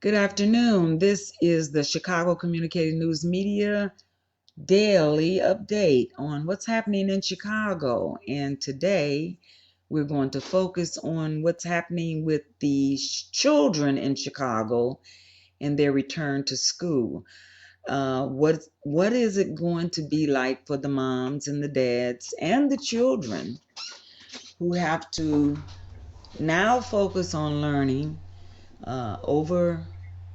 Good afternoon. This is the Chicago Communicated News Media daily update on what's happening in Chicago. And today we're going to focus on what's happening with the children in Chicago and their return to school. What is it going to be like for the moms and the dads and the children who have to now focus on learning over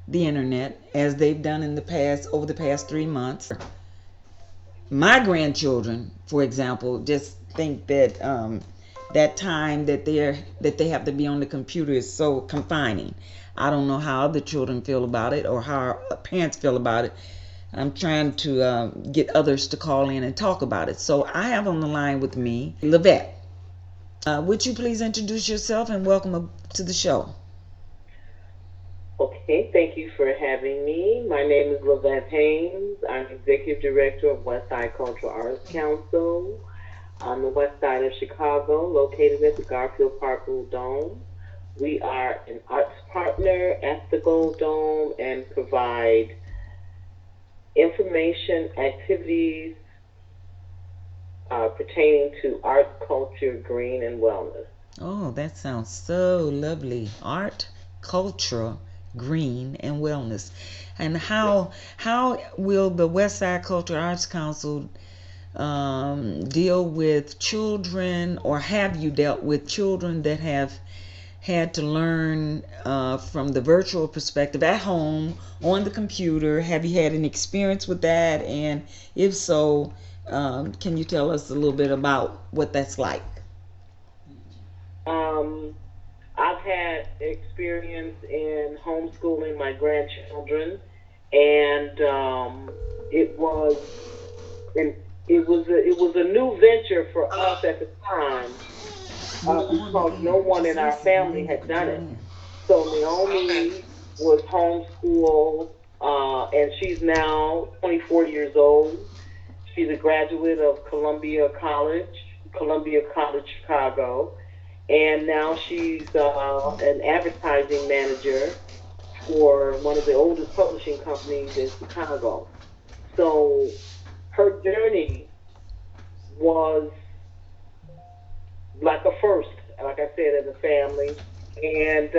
the internet as they've done in the past over the past 3 months. My grandchildren, for example, just think that that time that they have to be on the computer is so confining. I don't know how other children feel about it or how parents feel about it. I'm trying to get others to call in and talk about it. So I have on the line with me Lavette. Would you please introduce yourself and welcome to the show? Okay, thank you for having me. My name is Lavette Haynes. I'm Executive Director of Westside Cultural Arts Council on the west side of Chicago, located at the Garfield Park Blue Dome. We are an arts partner at the Gold Dome and provide information, activities pertaining to art, culture, green, and wellness. Oh, that sounds so lovely. Art, culture, green, and wellness. And how will the West Side Cultural Arts Council deal with children, or have you dealt with children that have had to learn from the virtual perspective at home on the computer? Have you had an experience with that? And if so, can you tell us a little bit about what that's like? Um, I've had experience in homeschooling my grandchildren, and it was and it was a new venture for us at the time because no one in our family had done it. So Naomi was homeschooled, and she's now 24 years old. She's a graduate of Columbia College, Chicago, and now she's an advertising manager for one of the oldest publishing companies in Chicago. So her journey was like a first, like I said, as a family. And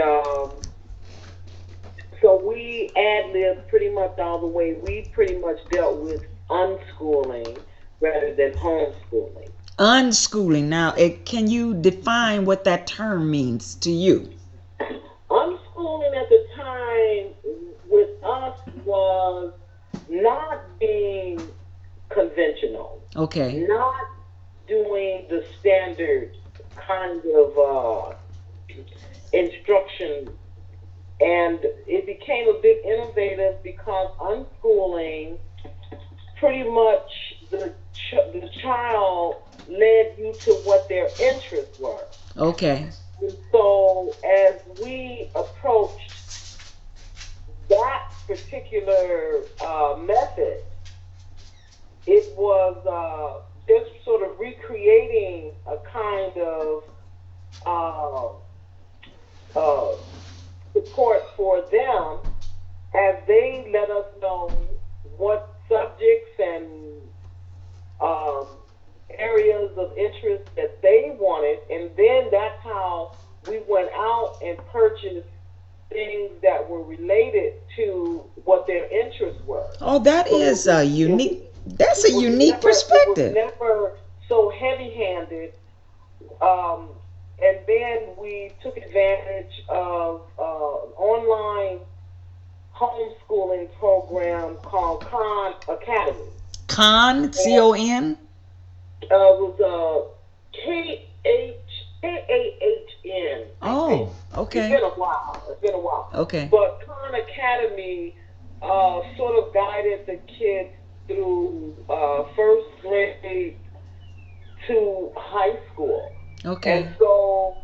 so we ad libbed pretty much all the way. We pretty much dealt with unschooling rather than homeschooling. Unschooling. Now, can you define what that term means to you? Unschooling at the time with us was not being conventional, Okay. not doing the standard kind of instruction, and it became a bit innovative because unschooling pretty much the child led you to what their interests were. Okay. And so as we approached that particular method, it was just sort of recreating a kind of uh, uh, support for them as they let us know what subjects and um, areas of interest that they wanted, and then that's how we went out and purchased things that were related to what their interests were. Oh, that So is a unique. That's it a was unique never it was perspective. never so heavy-handed. Um, and then we took advantage of online homeschooling program called Khan Academy. Con, And CON. was K H KAHN, I think. Oh, It's okay. been a while. It's been a while. Okay. But Khan Academy sort of guided the kids through first grade to high school. And Okay. so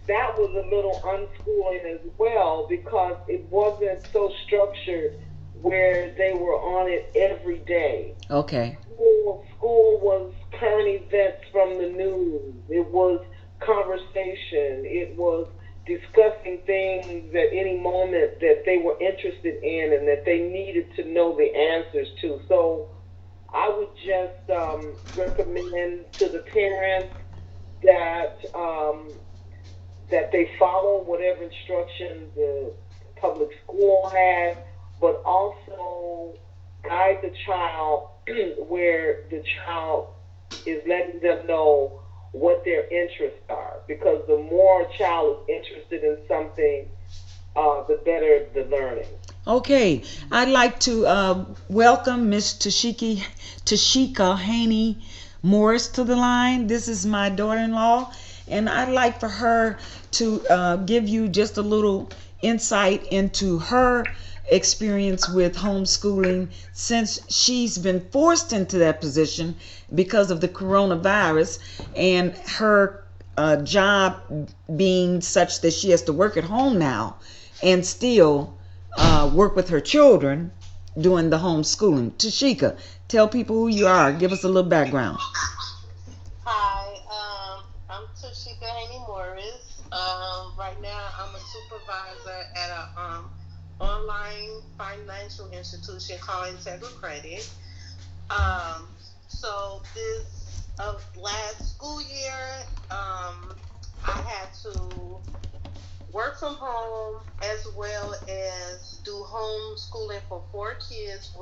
that was a little unschooling as well because it wasn't so structured where they were on it every day. Okay. School was current events from the news. It was conversation. It was discussing things at any moment that they were interested in and that they needed to know the answers to. So I would just recommend to the parents that that they follow whatever instruction the public school has, but also guide the child where the child is letting them know what their interests are. Because the more a child is interested in something, the better the learning. Okay, I'd like to welcome Miss Tashika Haney Morris to the line. This is my daughter-in-law, and I'd like for her to give you just a little insight into her experience with homeschooling since she's been forced into that position because of the coronavirus and her job being such that she has to work at home now and still work with her children doing the homeschooling. Tashika, tell people who you are. Give us a little background. Hi, I'm Tashika Haney Morris. Right now, I'm a supervisor at a online financial institution called Integra Credit. Um, so this last school year, I had to work from home as well as do homeschooling for 4 kids,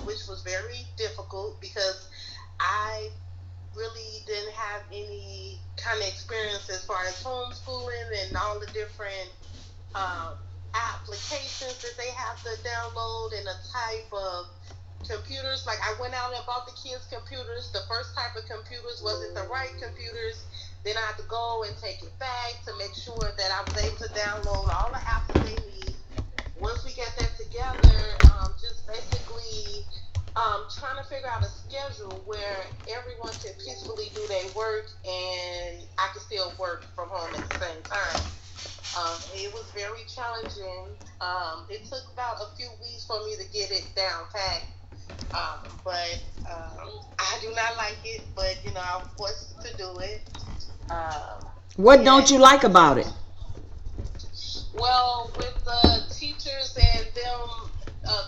which was very difficult because I really didn't have any kind of experience as far as homeschooling and all the different um, applications that they have to download and the type of computers. Like I went out and bought the kids computers. The first type of computers wasn't the right computers. Then I had to go and take it back to make sure that I was able to download all the apps that they need. Once we get that together, just basically trying to figure out a schedule where everyone can peacefully do their work and I can still work from home at the same time. It was very challenging. It took about a few weeks for me to get it down pat. But I do not like it, but I was forced to do it. Um, What don't yeah. you like about it? Well, with the teachers and them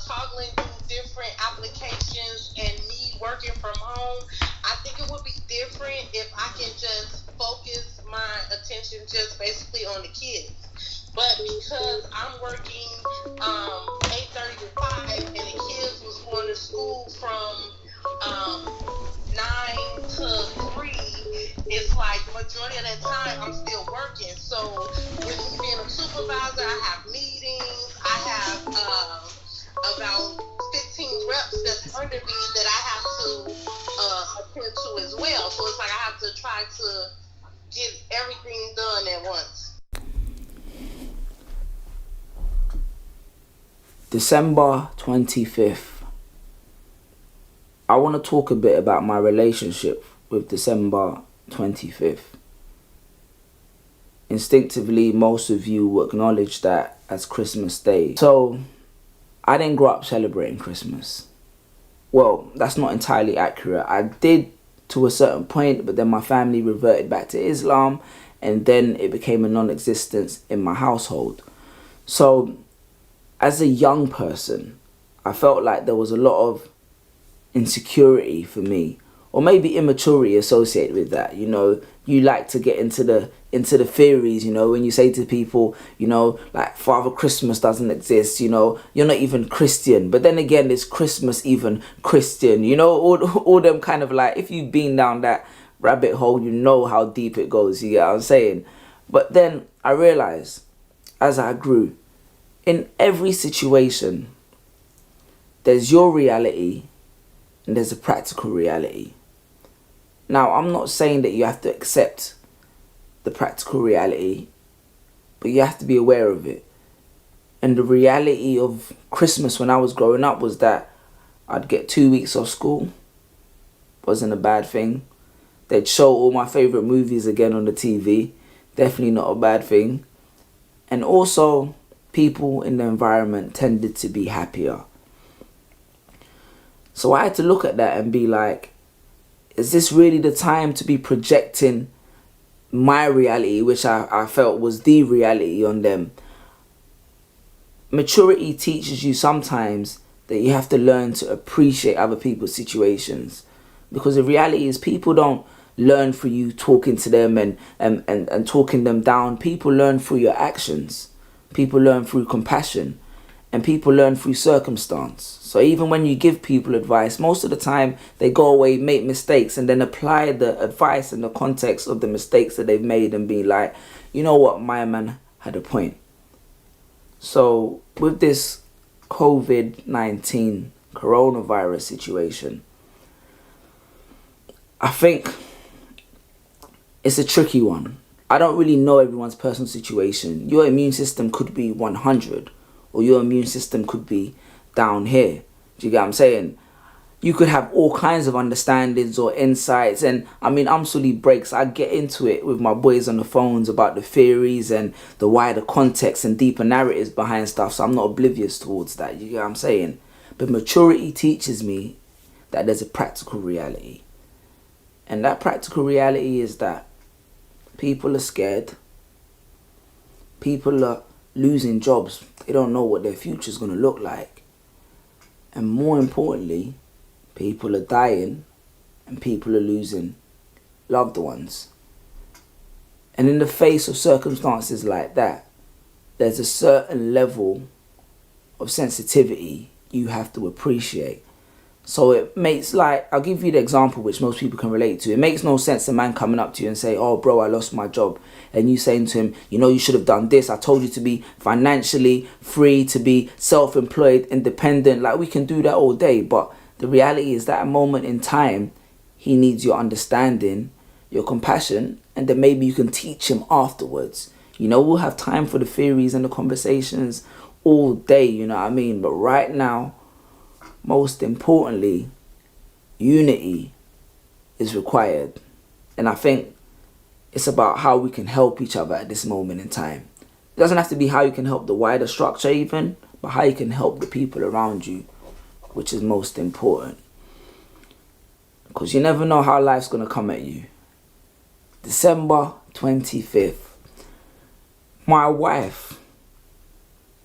toggling through different applications and me working from home, I think it would be different if I can just focus my attention just basically on the kids. But because I'm working 8:30 to 5, and the kids was going to school from 9 to 3, it's like majority of that time I'm still working. So with me being a supervisor, I have meetings. I have about 15 reps that's under me that I have to attend to as well. So it's like I have to try to get everything done at once. December 25th. I want to talk a bit about my relationship with December 25th. Instinctively, most of you will acknowledge that as Christmas Day. So, I didn't grow up celebrating Christmas. Well, that's not entirely accurate. I did to a certain point, but then my family reverted back to Islam, and then it became a non-existence in my household. So, as a young person, I felt like there was a lot of insecurity for me, or maybe immaturity associated with that. You like to get into the theories, when you say to people, like Father Christmas doesn't exist, you're not even Christian. But then again, is Christmas even Christian? All them kind of like, if you've been down that rabbit hole, you know how deep it goes, you get what I'm saying? But then I realized, as I grew, in every situation, there's your reality and there's a practical reality. Now, I'm not saying that you have to accept the practical reality, but you have to be aware of it. And the reality of Christmas when I was growing up was that I'd get 2 weeks off school. Wasn't a bad thing. They'd show all my favourite movies again on the TV. Definitely not a bad thing. And also, people in the environment tended to be happier. So I had to look at that and be like, is this really the time to be projecting my reality, which I felt was the reality on them. Maturity teaches you sometimes that you have to learn to appreciate other people's situations, because the reality is people don't learn through you talking to them and talking them down. People learn through your actions, people learn through compassion, and people learn through circumstance. So even when you give people advice, most of the time they go away, make mistakes, and then apply the advice in the context of the mistakes that they've made and be like, you know what, my man had a point. So with this COVID-19 coronavirus situation, I think it's a tricky one. I don't really know everyone's personal situation. Your immune system could be 100, or your immune system could be down here. Do you get what I'm saying? You could have all kinds of understandings or insights, and I mean, I'm silly breaks. I get into it with my boys on the phones about the theories and the wider context and deeper narratives behind stuff, so I'm not oblivious towards that. You get what I'm saying? But maturity teaches me that there's a practical reality, and that practical reality is that people are scared. People are losing jobs. They don't know what their future is going to look like, and more importantly, people are dying and people are losing loved ones. And in the face of circumstances like that, there's a certain level of sensitivity you have to appreciate. So it makes, like, I'll give you the example which most people can relate to. It makes no sense a man coming up to you and say, oh bro, I lost my job. And you saying to him, you know, you should have done this. I told you to be financially free, to be self-employed, independent. Like, we can do that all day. But the reality is that at a moment in time, he needs your understanding, your compassion, and then maybe you can teach him afterwards. You know, we'll have time for the theories and the conversations all day, you know what I mean? But right now, most importantly, unity is required. And I think it's about how we can help each other at this moment in time. It doesn't have to be how you can help the wider structure even, but how you can help the people around you, which is most important. Because you never know how life's going to come at you. December 25th, my wife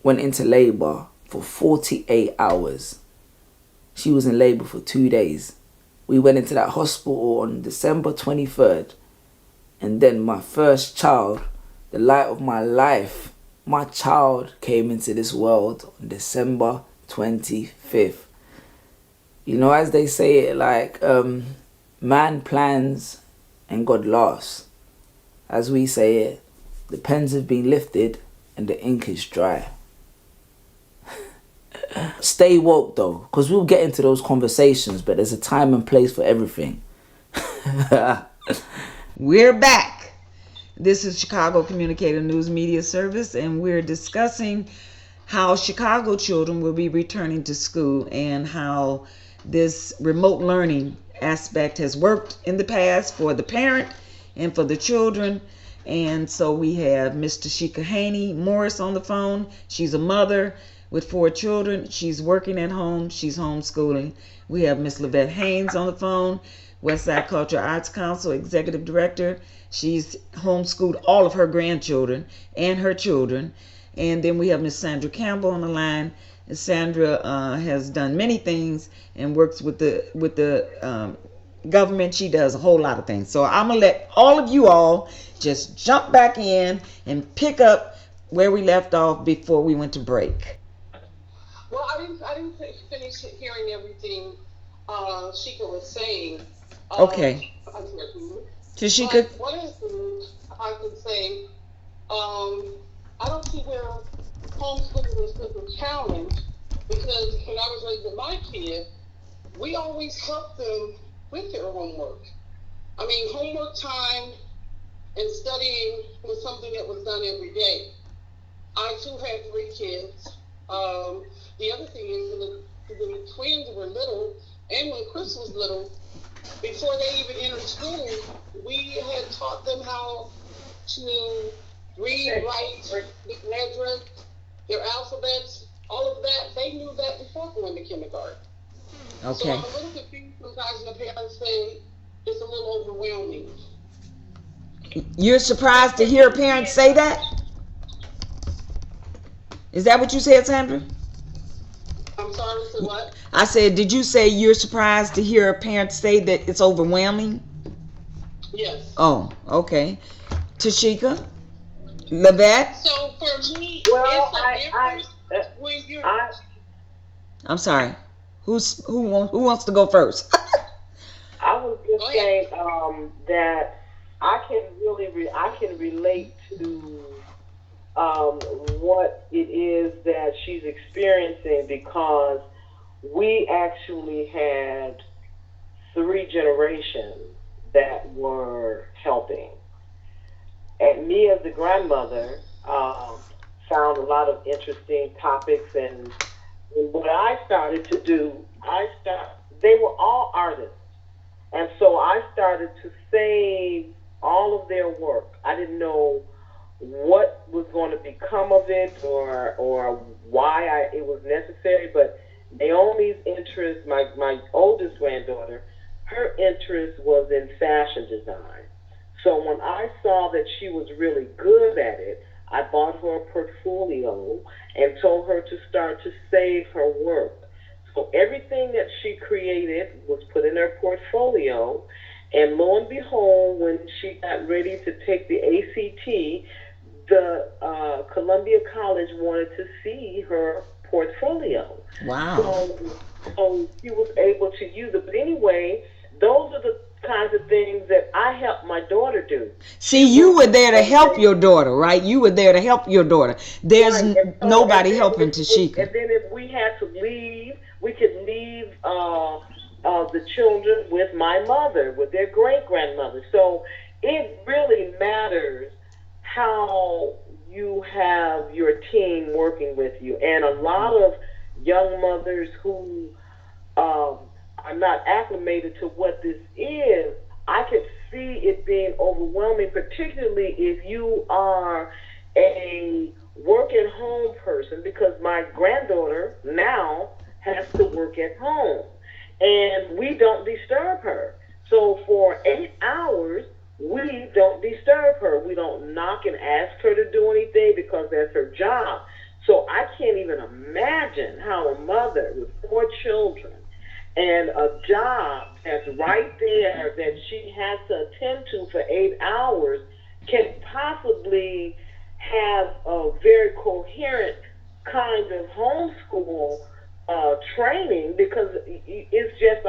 went into labor for 48 hours. She was in labor for 2 days. We went into that hospital on December 23rd. And then my first child, the light of my life, my child came into this world on December 25th. You know, as they say it, like, man plans and God laughs. As we say it, the pens have been lifted and the ink is dry. Stay woke though, because we'll get into those conversations, but there's a time and place for everything. We're back. This is Chicago Communicator News Media Service, and we're discussing how Chicago children will be returning to school and how this remote learning aspect has worked in the past for the parent and for the children. And so we have Miss Tashika Haney Morris on the phone. She's a mother with 4 children. She's working at home. She's homeschooling. We have Miss Lavette Haynes on the phone, Westside Cultural Arts Council Executive Director. She's homeschooled all of her grandchildren and her children. And then we have Miss Sandra Campbell on the line. Sandra has done many things and works with the government. She does a whole lot of things. So I'm gonna let all of you all just jump back in and pick up where we left off before we went to break. Well, I didn't finish hearing everything Sheikah was saying. Okay. Unfortunately. Tashika. But one of the things I can say, I don't see where homeschooling is such a challenge, because when I was raising my kids, we always helped them with their homework. I mean, homework time and studying was something that was done every day. I too had 3 kids. The other thing is, when the twins were little, and when Chris was little, before they even entered school, we had taught them how to read, write, measure, their alphabets, all of that. They knew that before going to kindergarten. Okay. So I'm a little confused sometimes when the parents say it's a little overwhelming. You're surprised to hear a parent say that? Is that what you said, Sandra? I'm sorry, to what? I said, did you say you're surprised to hear a parent say that it's overwhelming? Yes. Oh, okay. Tashika? Lavette? So for me, it's Well, a difference when you're. I, I'm sorry. Who wants to go first? I was Go just ahead. saying that I can relate to what it is that she's experiencing because we actually had three generations that were helping. And me as the grandmother found a lot of interesting topics and what I started to do, they were all artists. And so I started to save all of their work. I didn't know what was going to become of it or why it was necessary, but Naomi's interest, my oldest granddaughter, her interest was in fashion design. So when I saw that she was really good at it, I bought her a portfolio and told her to start to save her work. So everything that she created was put in her portfolio. And lo and behold, when she got ready to take the ACT, the Columbia College wanted to see her portfolio. Wow. So, so she was able to use it. But anyway, those are the kinds of things that I helped my daughter do. See, She you worked were with there to help other your daughter, right? You were there to help your daughter. There's right, and so nobody helping Tashika. if we had to leave, we could leave the children with my mother, with their great grandmother. So it really matters how you have your team working with you, and a lot of young mothers who um, are not acclimated to what this is, I could see it being overwhelming, particularly if you are a work at home person, because my granddaughter now has to work at home and we don't disturb her. So for 8 hours, we don't disturb her. We don't knock and ask her to do anything because that's her job. So I can't even imagine how a mother with four children and a job that's right there that she has to attend to for 8 hours can possibly have a very coherent kind of homeschool training, because it's just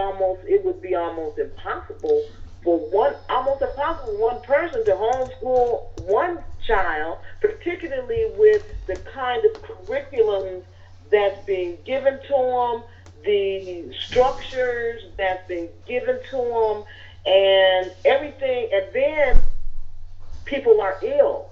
it would be almost impossible for one person to homeschool one child, particularly with the kind of curriculums that's being given to them, the structures that's been given to them, and everything. And then people are ill.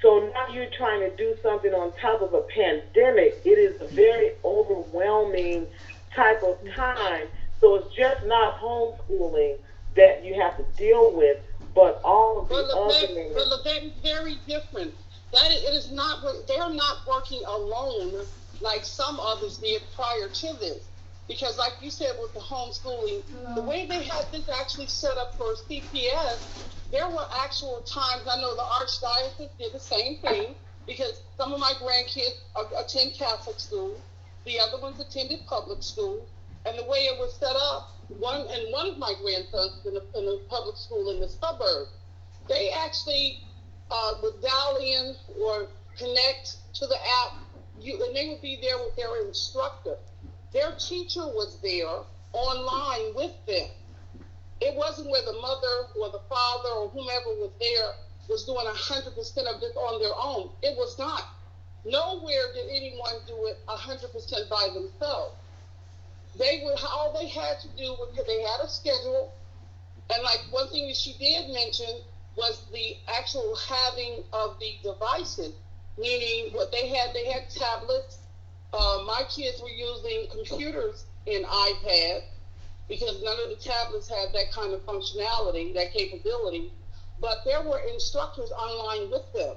So now you're trying to do something on top of a pandemic. It is a very overwhelming type of time. So it's just not homeschooling that you have to deal with, but all of the But other. that is very different. It is not. They're not working alone like some others did prior to this. Because, like you said, with the homeschooling, the way they had this actually set up for CPS, there were actual times. I know the Archdiocese did the same thing because some of my grandkids attend Catholic school, the other ones attended public school, and the way it was set up, one of my grandsons is in a public school in the suburbs. They actually would dial in or connect to the app, and they would be there with their instructor. Their teacher was there online with them. It wasn't where the mother or the father or whomever was there was doing 100% of this on their own. It was not. Nowhere did anyone do it 100% by themselves. All they had to do was, they had a schedule, and like one thing that she did mention was the actual having of the devices, meaning what they had tablets. My kids were using computers and iPads because none of the tablets had that kind of functionality, that capability. But there were instructors online with them.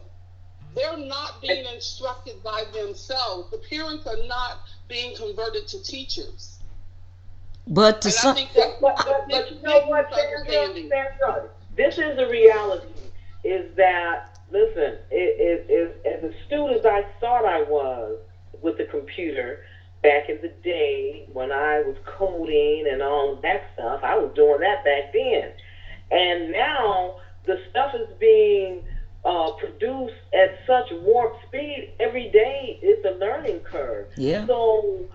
They're not being instructed by themselves. The parents are not being converted to teachers. But to And I some, think that's a But big, you know big what, misunderstanding. Sandra, this is the reality. is that, listen, as astute as I thought I was with the computer back in the day when I was coding and all of that stuff, I was doing that back then. And now the stuff is being produced at such warp speed every day. It's a learning curve. Yeah. So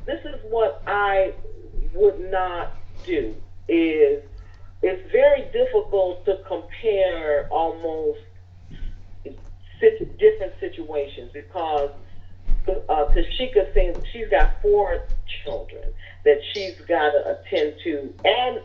this is what I would not do. Is it's very difficult to compare almost different situations because Tashika thinks she's got four children that she's got to attend to and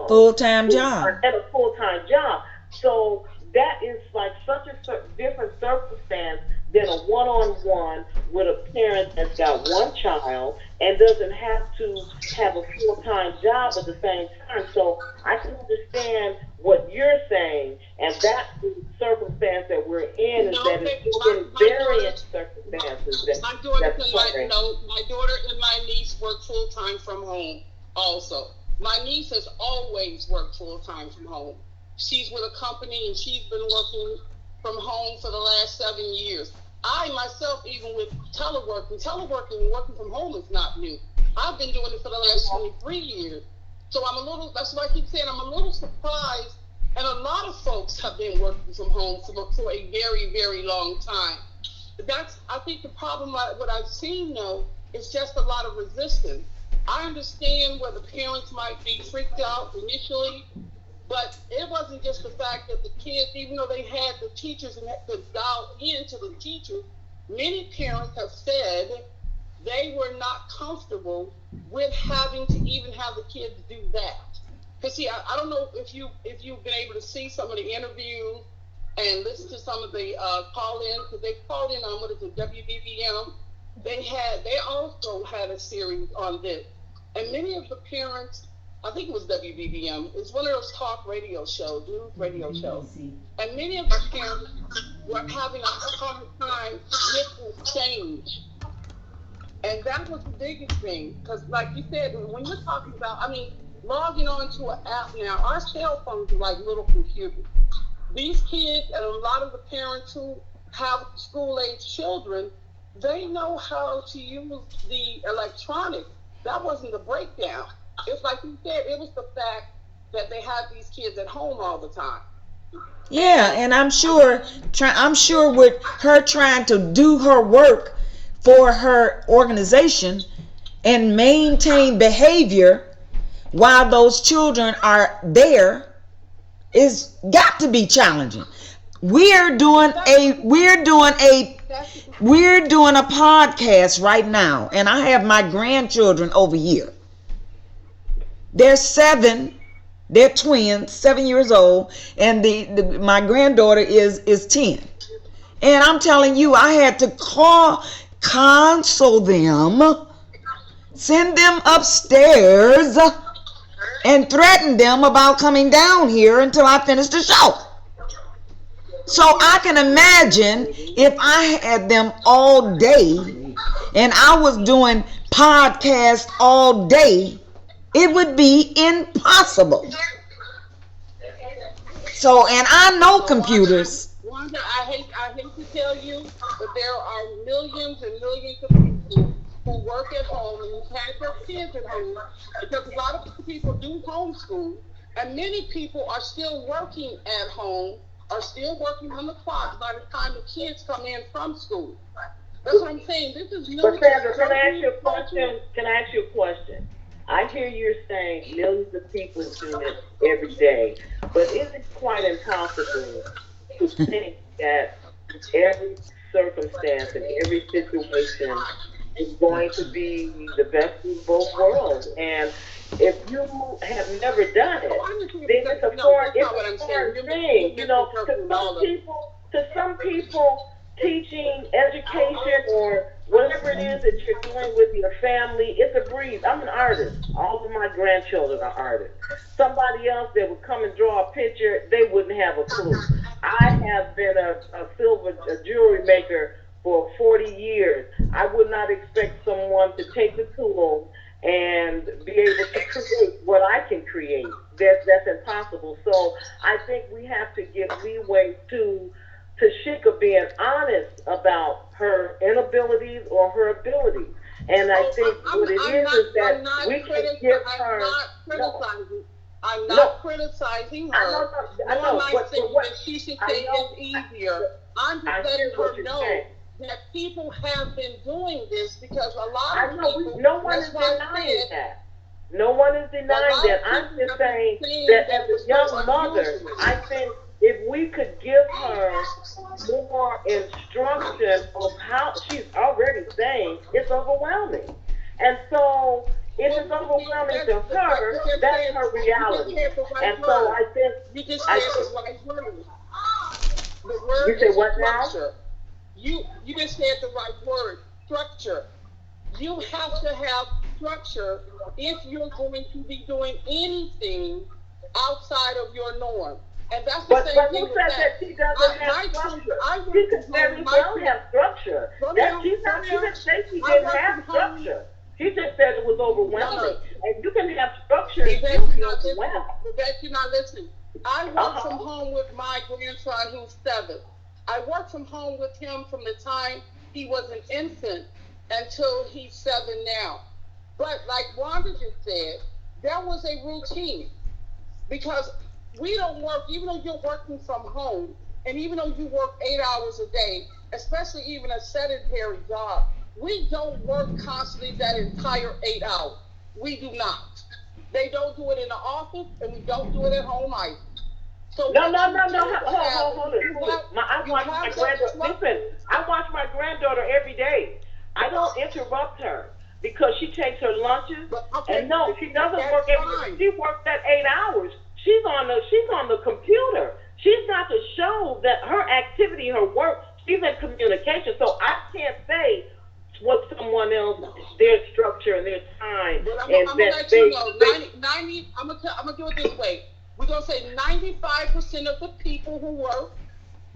Full time job. a full time job. So that is like such a different circumstance than a one on one with a parent that's got one child and doesn't have to have a full time job at the same time. So I can understand what you're saying, and that's the circumstance that we're in, is that it's in varying circumstances that's occurring. My daughter and my niece work full time from home also. My niece has always worked full time from home. She's with a company and she's been working from home for the last 7 years. I myself, even with teleworking and working from home is not new. I've been doing it for the last 23 years. So that's why I keep saying I'm a little surprised. And a lot of folks have been working from home for a very, very long time. I think the problem, what I've seen though, is just a lot of resistance. I understand where the parents might be freaked out initially, but it wasn't just the fact that the kids, even though they had the teachers and had to dial into the teachers, many parents have said they were not comfortable with having to even have the kids do that. Because see, I don't know if you've been able to see some of the interviews and listen to some of the call-ins, because they called in on, what is it, WBBM. They also had a series on this. And many of the parents, I think it was WBBM, it's one of those talk radio shows, news radio shows. And many of the parents were having a hard time with the change. And that was the biggest thing. Because like you said, when you're talking about, logging on to an app now, our cell phones are like little computers. These kids and a lot of the parents who have school-age children, they know how to use the electronics. That wasn't the breakdown. It's like you said, it was the fact that they had these kids at home all the time. Yeah, and I'm sure with her trying to do her work for her organization and maintain behavior while those children are there is got to be challenging. We're doing a podcast right now, and I have my grandchildren over here. They're 7. They're twins, 7 years old, and my granddaughter is 10. And I'm telling you, I had to console them, send them upstairs, and threaten them about coming down here until I finish the show. So I can imagine if I had them all day and I was doing podcasts all day, it would be impossible. So, and I know computers. Wanda, I hate to tell you, but there are millions and millions of people who work at home and who have their kids at home, because a lot of people do homeschool, and many people are still working at home, are still working on the clock by the time the kids come in from school. That's what I'm saying. This is new. But Sandra, can I ask you a question? I hear you're saying millions of people do it every day, but is it quite impossible to think that every circumstance and every situation is going to be the best of both worlds? And if you have never done it, then it's a foreign thing. To some people, teaching, education, or whatever it is that you're doing with your family, it's a breeze. I'm an artist. All of my grandchildren are artists. Somebody else that would come and draw a picture, they wouldn't have a clue. I have been a jewelry maker for 40 years. I would not expect someone to take the tools and be able to create what I can create. That's impossible. So I think we have to give leeway to Tashika being honest about her inabilities or her abilities. And I Oh, think what it is I'm that not we can give I'm her not no, criticizing. I'm no. not criticizing I know, her, I nor am know, I but saying what that she should I say know, it's easier. I'm just I letting hear what her you're know saying. that people have been doing this because a lot I of know people, no one that's is why I denying said, that. No one is a denying lot that. of I'm people just have been saying saying that as that was a so young mother, unusual. I think if we could give her more instruction of how she's already saying it's overwhelming. And so if Well, it's overwhelming that's, to her, that's her you just reality. said the right And so word. You just I said think, the right word. The word you say is what now? structure. You just said the right word, structure. You have to have structure if you're going to be doing anything outside of your norm. And that's the But same who thing with says that. that she doesn't have My children, structure? I She work from could home. very My well children, have structure. Romeo, She Romeo, didn't say she I didn't work have from home. structure. She just said it was No, overwhelming. no. And you can have structure and Yvette, still you're be not listening. overwhelmed. Yvette, you're not listening. I Uh work from huh. home with my grandson who's 7. I work from home with him from the time he was an infant until he's 7 now. But like Wanda just said, there was a routine because we don't work, even though you're working from home, and even though you work 8 hours a day, especially even a sedentary job, we don't work constantly that entire 8 hours. We do not. They don't do it in the office, and we don't do it at home either. So No, what no, you no, no. do have Hold is it, hold it. I you watch my have that granddaughter. Listen, structure. I watch my granddaughter every day. I don't interrupt her because she takes her lunches. But And okay, no, she doesn't that's work every day. fine. She works that 8 hours. She's on the computer. She's not to show that her activity, her work. She's in communication. So I can't say what someone else, their structure and their time, But and I'm gonna that let you know, they 90 I'm gonna do it this way. We're gonna say 95% of the people who work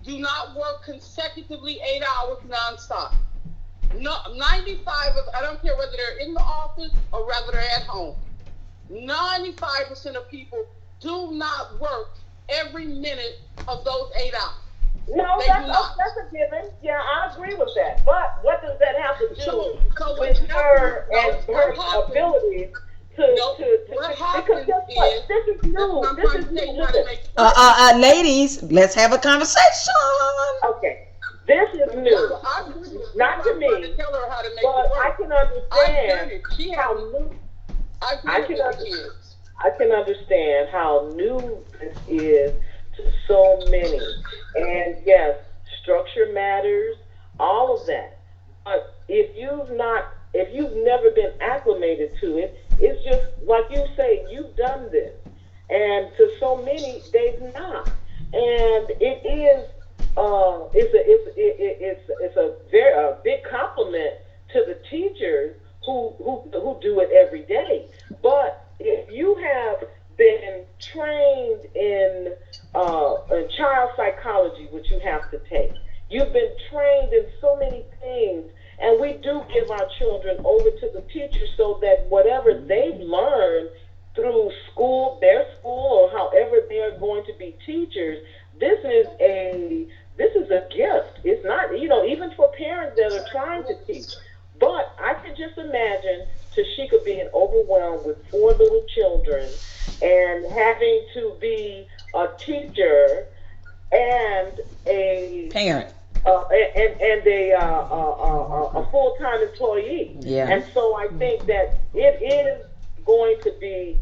do not work consecutively 8 hours nonstop. No, 95 of, I don't care whether they're in the office or whether they're at home. 95% of people do not work every minute of those 8 hours. No, They do not. that's a given. Yeah, I agree with that. But what does that have to do So what with happens? her No, and what her happens? abilities No, what because happens guess what? is This is that's what new. I'm This trying is to tell new. you how to Listen. make structure. Ladies, let's have a conversation. Okay. This is So that's new. what I've done it. That's Not why to I'm trying to me, tell her how to make it but I work. can I've done understand it. She how hasn't. new I've I done it can with the under, kids. I can understand how new this is to so many. And yes, structure matters, all of that. But if you've never been acclimated to it, it's just like you say, you've done this. And to so many, they've not. And it's a very a big compliment to the teachers who do it every day. But if you have been trained in child psychology, which you have to take, you've been trained in so many things, and we do give our children over to the teachers so that whatever they've learned through school, their school, or however they're going to be teachers, this is a this is a gift. It's not, even for parents that are trying to teach. But I can just imagine Tashika being overwhelmed with 4 little children and having to be a teacher and a Parent. a full time employee. Yeah. And so I think that it is going to be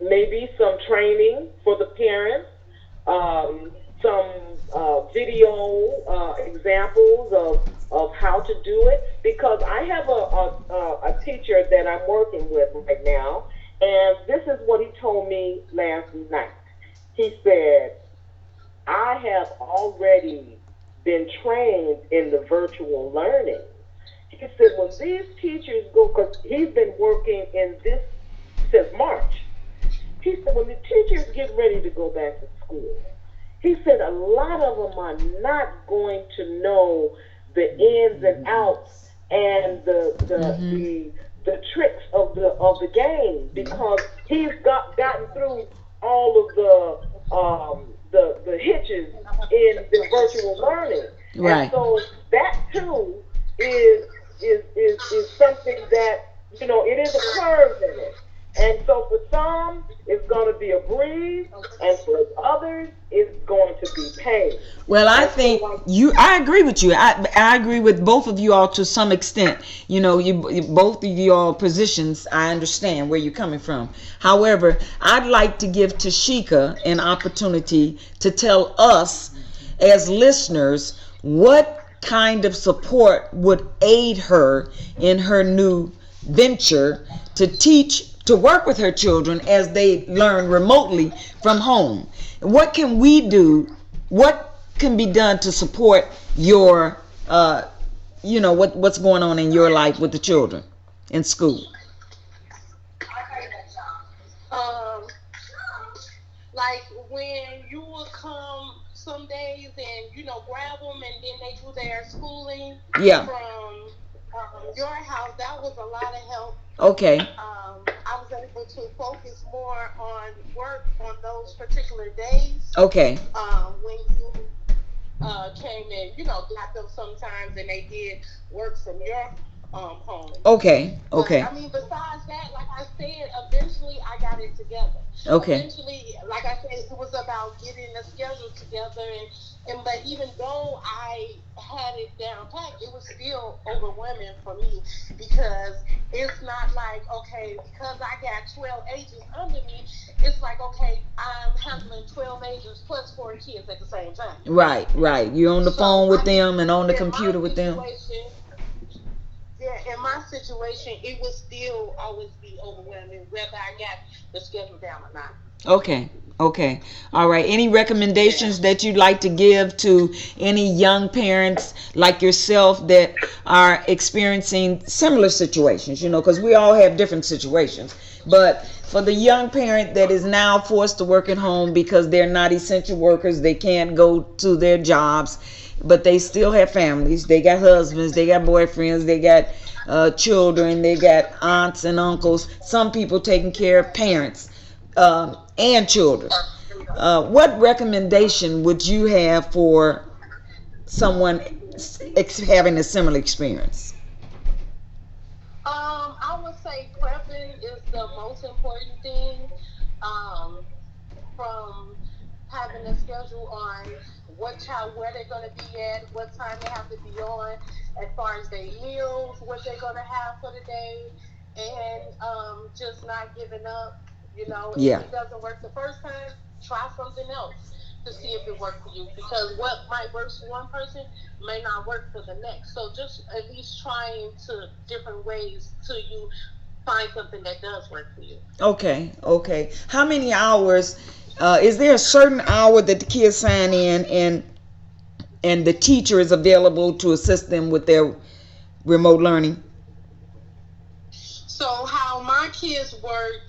maybe some training for the parents, some video examples of how to do it. Because I have a teacher that I'm working with right now, and this is what he told me last night. He said, I have already been trained in the virtual learning. He said, when these teachers go, because he's been working in this since March. He said, when the teachers get ready to go back to school, he said a lot of them are not going to know the ins and outs and Mm-hmm. the tricks of the game, because he's gotten through all of the hitches in the virtual learning, and Right. so that too is is something that, it is a curve in it, and so for some it's going to be a breeze, and for others it's going to be pain, Well, I and so think like. I agree with you. I agree with both of you all to some extent. You both of your positions. I understand where you're coming from. However, I'd like to give Tashika an opportunity to tell us, as listeners, what kind of support would aid her in her new venture to teach, to work with her children as they learn remotely from home. What can we do? What can be done to support your what's going on in your life with the children in school? Um, like when you would come some days and grab them and then they do their schooling Yeah. from your house, that was a lot of help. Okay. I was able to focus more on work on those particular days. Okay. When you came in, got them sometimes, and they did work from your home. Okay. But Okay. I mean, besides that, like I said, eventually I got it together. Okay. Eventually, like I said, it was about getting the schedule together, and but even though I had it down packed, it was still overwhelming for me, because it's not like, okay, because I got 12 agents under me, it's like, okay, I'm handling 12 agents plus 4 kids at the same time. Right. Right. You're on the So phone with I mean, them and on the in my computer with them. situation, yeah, in my situation, it would still always be overwhelming whether I got the schedule down or not. Okay. Okay. All right. Any Yeah. recommendations that you'd like to give to any young parents like yourself that are experiencing similar situations? Because we all have different situations. But for the young parent that is now forced to work at home because they're not essential workers, they can't go to their jobs, but they still have families. They got husbands, they got boyfriends, they got children, they got aunts and uncles. Some people taking care of parents and children. What recommendation would you have for someone having a similar experience? I would say prepping is the most important thing. Um, from having a schedule on what child, where they're going to be at, what time they have to be on, as far as their meals, what they're going to have for the day, and just not giving up. If Yeah. it doesn't work the first time, try something else to see if it works for you. Because what might work for one person may not work for the next. So just at least trying to different ways till you find something that does work for you. Okay. Okay. How many hours? Is there a certain hour that the kids sign in and the teacher is available to assist them with their remote learning? So how my kids work,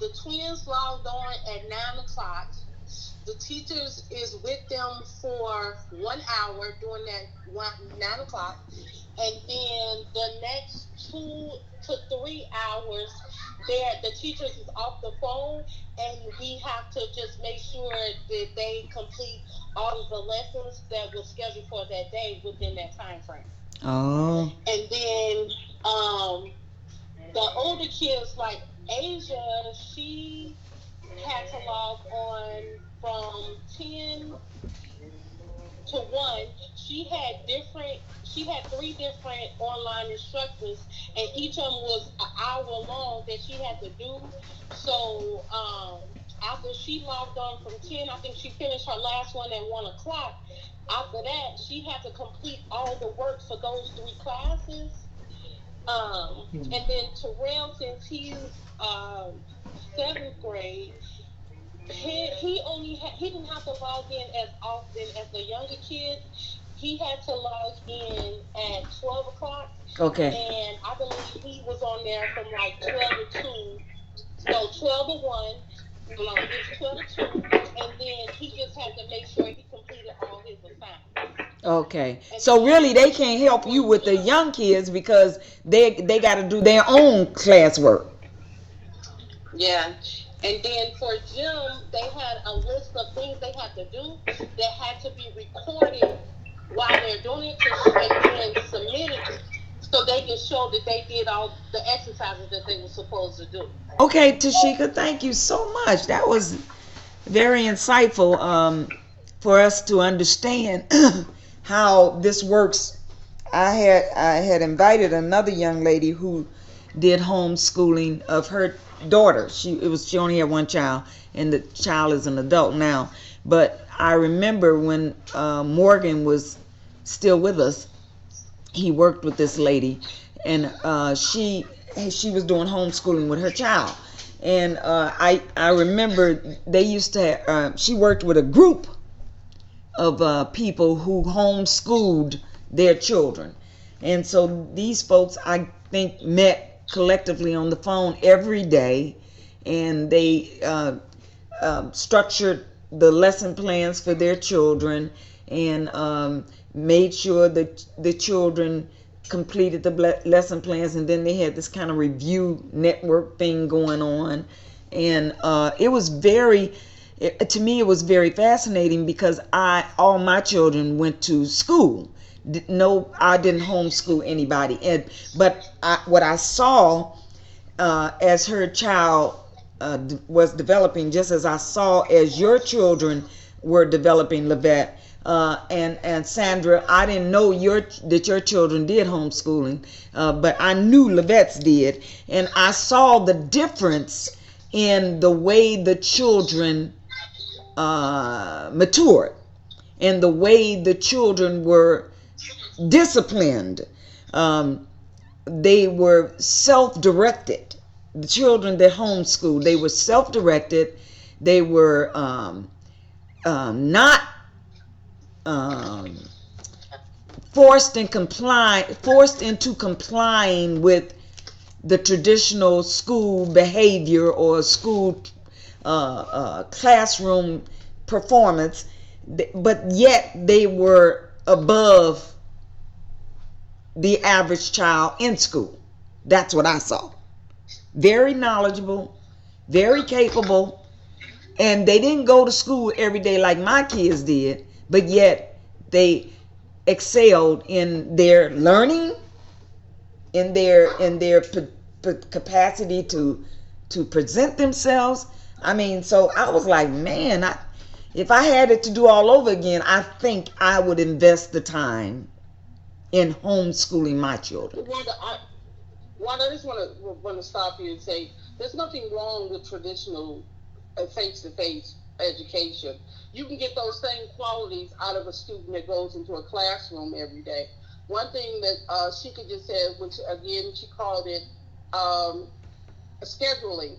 the twins logged on at 9 o'clock. The teachers is with them for 1 hour during that 9 o'clock, and then the next 2 to 3 hours, the teachers is off the phone, and we have to just make sure that they complete all of the lessons that was scheduled for that day within that time frame. Oh. And then the older kids, like Asia, she had to log on from 10 to 1. She had 3 different online instructors, and each of them was an hour long that she had to do. So after she logged on from 10, I think she finished her last one at 1 o'clock. After that, she had to complete all the work for those 3 classes. And then Terrell, since he's seventh grade, he didn't have to log in as often as the younger kids. He had to log in at 12 o'clock, Okay. and I believe he was on there from like 12 to 2. No, 12 to 1. No, it was 12 to 2, and then he just had to make sure he completed all his assignments. Okay. And So then really they for can't help you with the gym, young kids because they got to do their own classwork. yeah. And then for gym, they had a list of things they had to do that had to be recorded while they're doing it and then submitted so they can show that they did all the exercises that they were supposed to do. Okay, Tashika, thank you so much. That was very insightful for us to understand how this works. I had invited another young lady who did homeschooling of her daughter. She only had one child, and the child is an adult now. But I remember when Morgan was still with us, he worked with this lady, and she was doing homeschooling with her child. And I remember they used to have, she worked with a group of people who homeschooled their children. And so these folks, I think, met collectively on the phone every day, and they structured the lesson plans for their children, and made sure that the children completed the lesson plans. And then they had this kind of review network thing going on. And it was to me it was very fascinating because all my children went to school. No, I didn't homeschool anybody. But what I saw as her child was developing, just as I saw as your children were developing, Lavette and Sandra. I didn't know that your children did homeschooling, but I knew Lavette's did, and I saw the difference in the way the children matured and the way the children were disciplined. Um, they were self-directed. The children that homeschooled, they were self-directed. They were not um, forced into complying with the traditional school behavior or school classroom performance, but yet they were above the average child in school. That's what I saw. Very knowledgeable, very capable, and they didn't go to school every day like my kids did, but yet they excelled in their learning, in their capacity to present themselves. I mean, so I was like, man, if I had it to do all over again, I think I would invest the time in homeschooling my children. Wanda, I just want to stop you and say there's nothing wrong with traditional face-to-face education. You can get those same qualities out of a student that goes into a classroom every day. One thing that Sheikah just said, which again she called it um, scheduling,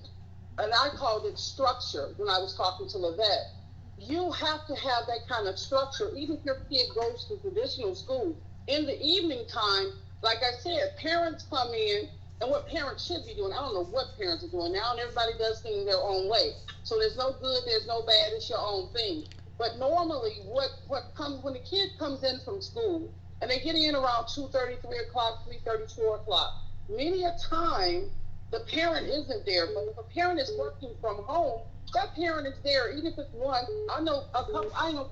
and I called it structure when I was talking to Lavette. You have to have that kind of structure, even if your kid goes to traditional school. In the evening time, like I said, parents come in, and what parents should be doing, I don't know what parents are doing now, and everybody does things their own way. So there's no good, there's no bad, it's your own thing. But normally, what comes when the kid comes in from school, and they get in around 2:30, 3 o'clock, 3:30, 4 o'clock, many a time the parent isn't there. But if a parent is working from home, that parent is there, even if it's one. I know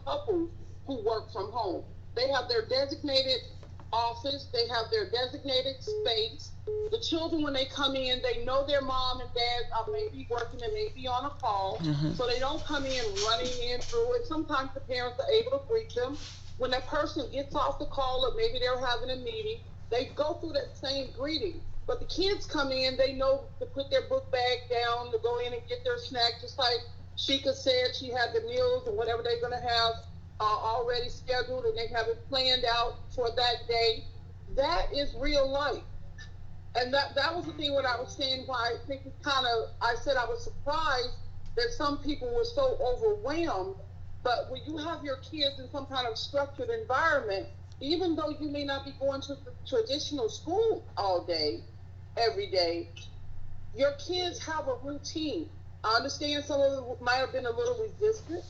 couples who work from home. They have their designated office, they have their designated space. The children, when they come in, they know their mom and dad are maybe working and maybe on a call, Mm-hmm. so they don't come in running in through it. Sometimes the parents are able to greet them. When that person gets off the call, or maybe they're having a meeting, they go through that same greeting. But the kids come in, they know to put their book bag down, to go in and get their snack, just like Sheikah said she had the meals and whatever they're going to have already scheduled, and they have it planned out for that day. That is real life. And that was the thing what I was saying, why I think it's kind of, I said I was surprised that some people were so overwhelmed. But when you have your kids in some kind of structured environment, even though you may not be going to the traditional school all day, every day, your kids have a routine. I understand some of them might have been a little resistant,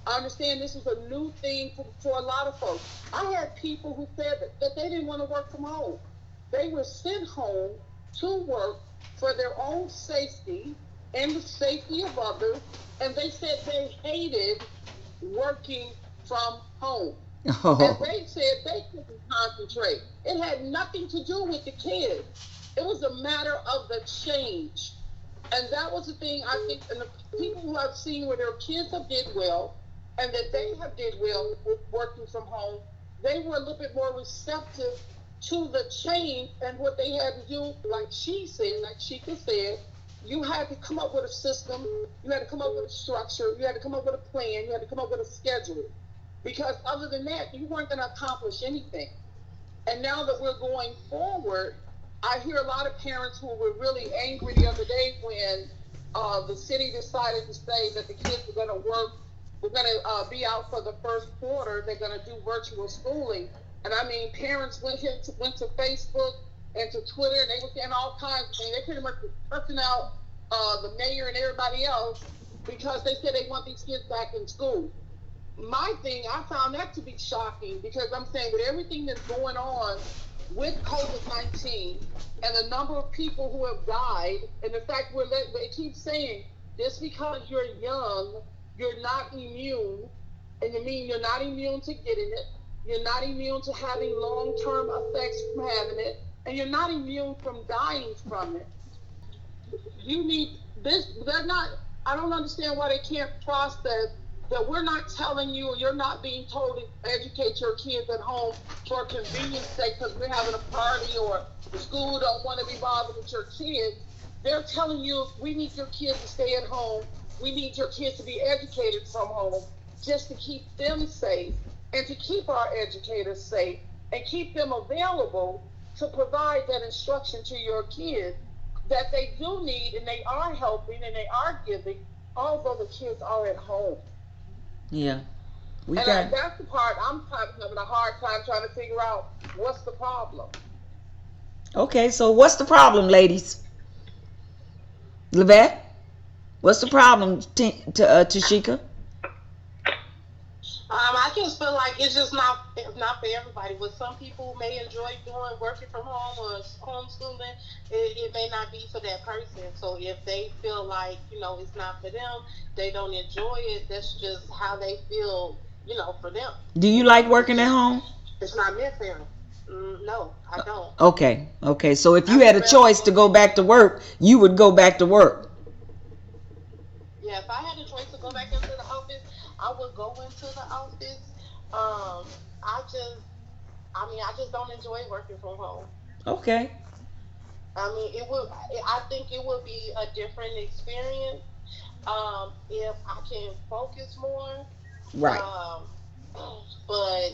I understand this was a new thing for a lot of folks. I had people who said that they didn't want to work from home. They were sent home to work for their own safety and the safety of others, and they said they hated working from home. And Oh. they said they couldn't concentrate. It had nothing to do with the kids. It was a matter of the change. And that was the thing I think, and the people who I've seen where their kids have did well, and that they have did well with working from home, they were a little bit more receptive to the change and what they had to do. Like she said, like Sheikah said, you had to come up with a system, you had to come up with a structure, you had to come up with a plan, you had to come up with a schedule. Because other than that, you weren't going to accomplish anything. And now that we're going forward, I hear a lot of parents who were really angry the other day when the city decided to say that the kids were going to work, we're going to be out for the first quarter, they're going to do virtual schooling. And I mean, parents went to Facebook and to Twitter, and they were saying all kinds of things. They pretty much were cussing out the mayor and everybody else because they said they want these kids back in school. My thing, I found that to be shocking because I'm saying with everything that's going on with COVID-19 and the number of people who have died, and the fact they keep saying just because you're young, you're not immune, and you mean you're not immune to getting it, you're not immune to having long-term effects from having it, and you're not immune from dying from it. You need this. They're not. I don't understand why they can't process that we're not telling you, or you're not being told to educate your kids at home for convenience sake because we're having a party or the school don't want to be bothered with your kids. They're telling you we need your kids to stay at home. We need your kids to be educated from home just to keep them safe and to keep our educators safe and keep them available to provide that instruction to your kids that they do need and they are helping and they are giving, although the kids are at home. Yeah. We And got. that's the part I'm having a hard time trying to figure out what's the problem. Okay, so what's the problem, ladies? Levette, what's the problem, Tashika? I just feel like it's just not for everybody. But some people may enjoy doing working from home or homeschooling. It may not be for that person. So if they feel like it's not for them, they don't enjoy it. That's just how they feel. For them. Do you like working at home? It's not meant for them. No, I don't. Okay, okay. So if I you had would a rather choice go to go back to work, you would go back to work. Yeah, if I had a choice to go back into the office, I would go into the office. I just, I just don't enjoy working from home. Okay. I mean, I think it would be a different experience if I can focus more. Right. Um, but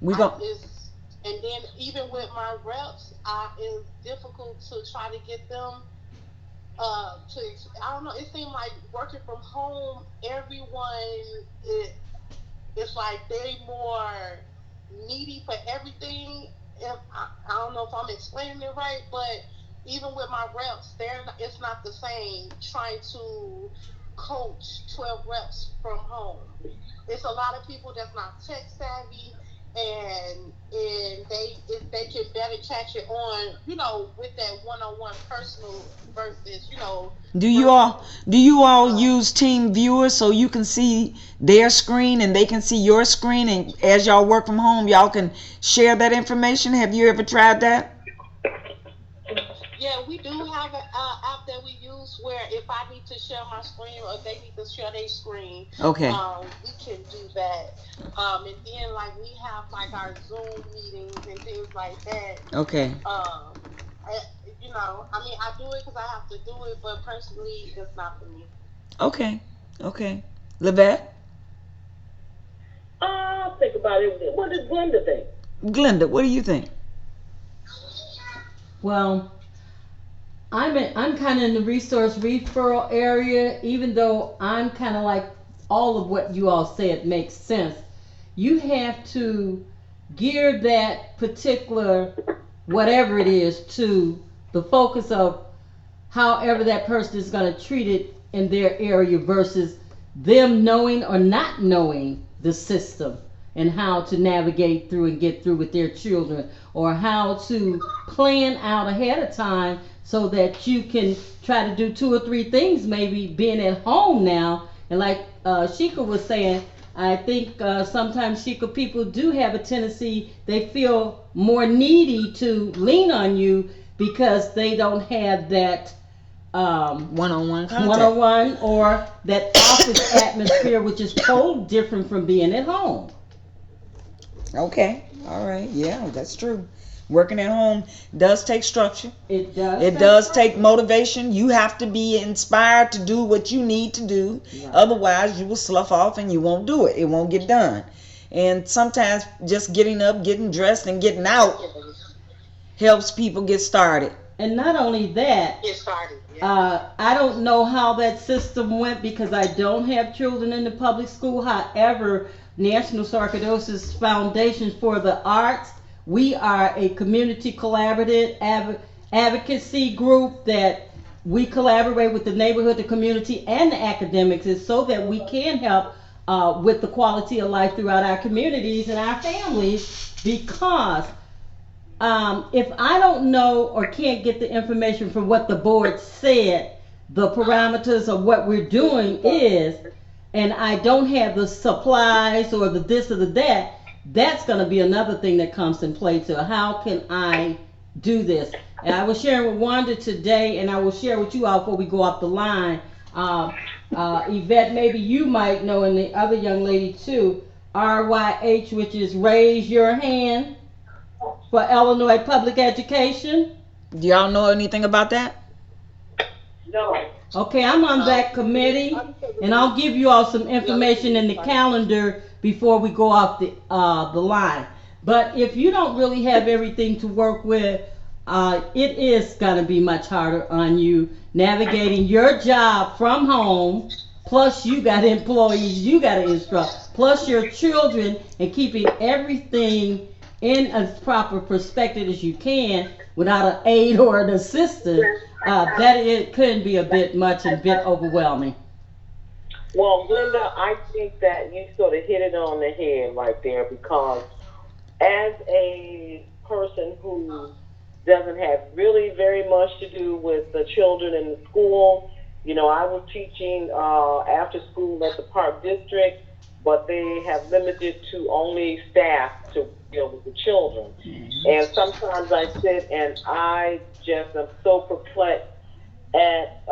We I go. is, and then even with my reps, it's difficult to try to get them to I don't know. It seemed like working from home, everyone it's like they more needy for everything. And I don't know if I'm explaining it right, but even with my reps, it's not the same trying to coach 12 reps from home. It's a lot of people that's not tech savvy, and they can better catch it on with that one-on-one personal versus Do you all virtual. do you all Um, use Team Viewer so you can see their screen and they can see your screen, and as y'all work from home, y'all can share that information? Have you ever tried that? Yeah, we do have an app that we use where if I need to share my screen or if they need to share their screen, Okay. we can do that. And then like we have like our Zoom meetings and things like that. Okay. Um, I, I mean, I do it because I have to do it, but personally, it's not for me. Okay. Okay. Levette? I'll think about it. What does Glenda think? Glenda, what do you think? Well, I'm kind of in the resource referral area, even though I'm kind of like all of what you all said makes sense. You have to gear that particular whatever it is to the focus of however that person is going to treat it in their area versus them knowing or not knowing the system and how to navigate through and get through with their children, or how to plan out ahead of time so that you can try to do two or three things, maybe being at home now. And like Sheikah was saying, I think sometimes Sheikah people do have a tendency, they feel more needy to lean on you because they don't have that One-on-one contact. one-on-one or that office atmosphere, which is totally different from being at home. Okay. All right. Yeah, that's true. Working at home does take structure. It does. It does take motivation. You have to be inspired to do what you need to do. Right. Otherwise, you will slough off and you won't do it. It won't get done. And sometimes just getting up, getting dressed, and getting out helps people get started. And not only that, Get started. Yeah. I don't know how that system went because I don't have children in the public school. However, National Sarcoidosis Foundation for the Arts, we are a community collaborative advocacy group that we collaborate with the neighborhood, the community, and the academics, is so that we can help with the quality of life throughout our communities and our families. Because if I don't know or can't get the information from what the board said, the parameters of what we're doing is, and I don't have the supplies or the this or the that, that's going to be another thing that comes in play too. How can I do this? And I was sharing with Wanda today, and I will share with you all before we go off the line. Yvette, maybe you might know, and the other young lady too, RYH, which is Raise Your Hand for Illinois Public Education. Do y'all know anything about that? No. Okay, I'm on that committee, and I'll give you all some information in the calendar before we go off the line. But if you don't really have everything to work with, it is gonna be much harder on you navigating your job from home. Plus, you got employees you got to instruct. Plus, your children, and keeping everything in as proper perspective as you can without an aide or an assistant. That it could be a bit much and a bit overwhelming. Well, Linda, I think that you sort of hit it on the head right there because as a person who doesn't have really very much to do with the children in the school, I was teaching after school at the Park District, but they have limited to only staff to deal with the children. And sometimes I sit and I just am so perplexed at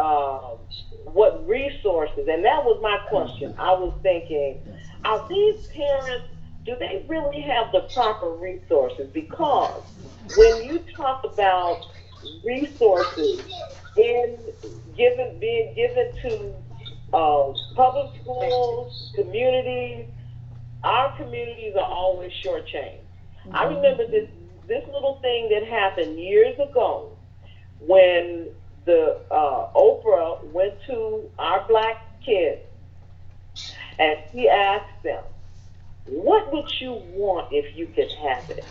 what resources, and that was my question. I was thinking, are these parents, do they really have the proper resources? Because when you talk about resources in being given to public schools, communities, our communities are always shortchanged. I remember this little thing that happened years ago when the Oprah went to our black kids and she asked them, "What would you want if you could have it?"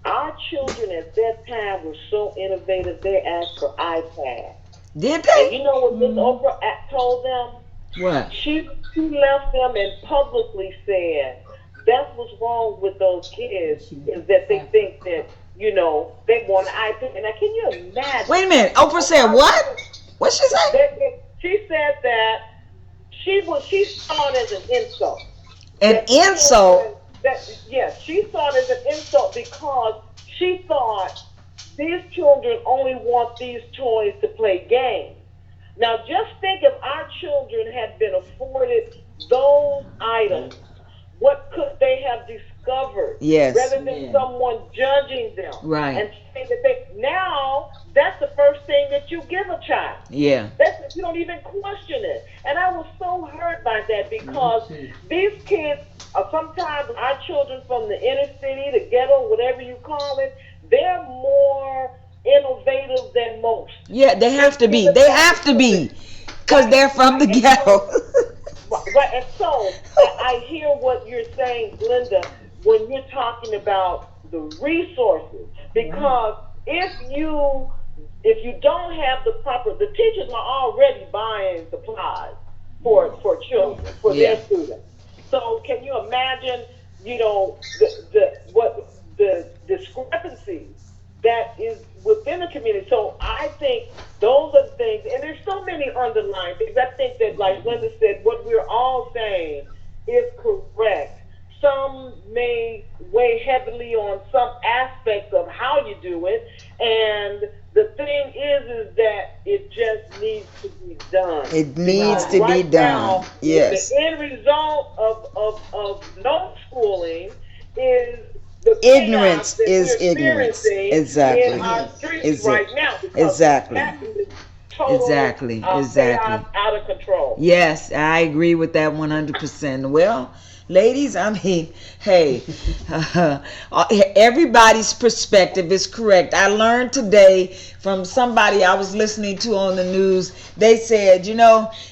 Our children at that time were so innovative. They asked for iPads. Did And they? you know what Miss Oprah told them? What? She left them and publicly said that's what's wrong with those kids is that they think that they want an iPad. And now, can you imagine? Wait a minute. Oprah said what? What she say? She said that she saw it as an insult. An insult. Yes, she saw it as an insult because she thought these children only want these toys to play games. Now, just think if our children had been afforded those items, what could they have discovered? Yes. Rather than someone judging them. Right. And saying that now, that's the first thing that you give a child. Yeah. You don't even question it. And I was so hurt by that because these kids, sometimes our children from the inner city, the ghetto, whatever you call it, they're more innovative than most. Yeah, they have to be. They have to be. Because they're from the ghetto. Right, and so I hear what you're saying, Linda, when you're talking about the resources. Because if you don't have the teachers are already buying supplies. for children, for Yeah. their students. So can you imagine, the what the discrepancies that is within the community? So I think those are the things, and there's so many underlying things. I think that, like Linda said, what we're all saying is correct. Some may weigh heavily on some aspects of how you do it, and the thing is that it just needs to be done. It needs Because Right. to be right done. now, the Yes. end result of no schooling is the chaos Ignorance that is we're ignorance. experiencing in Exactly. our Yes. streets Is right it? now, because what's Exactly. happening is total Exactly. chaos Exactly. out of control. Yes, I agree with that 100%. Well, ladies, I mean, hey, everybody's perspective is correct. I learned today from somebody I was listening to on the news. They said,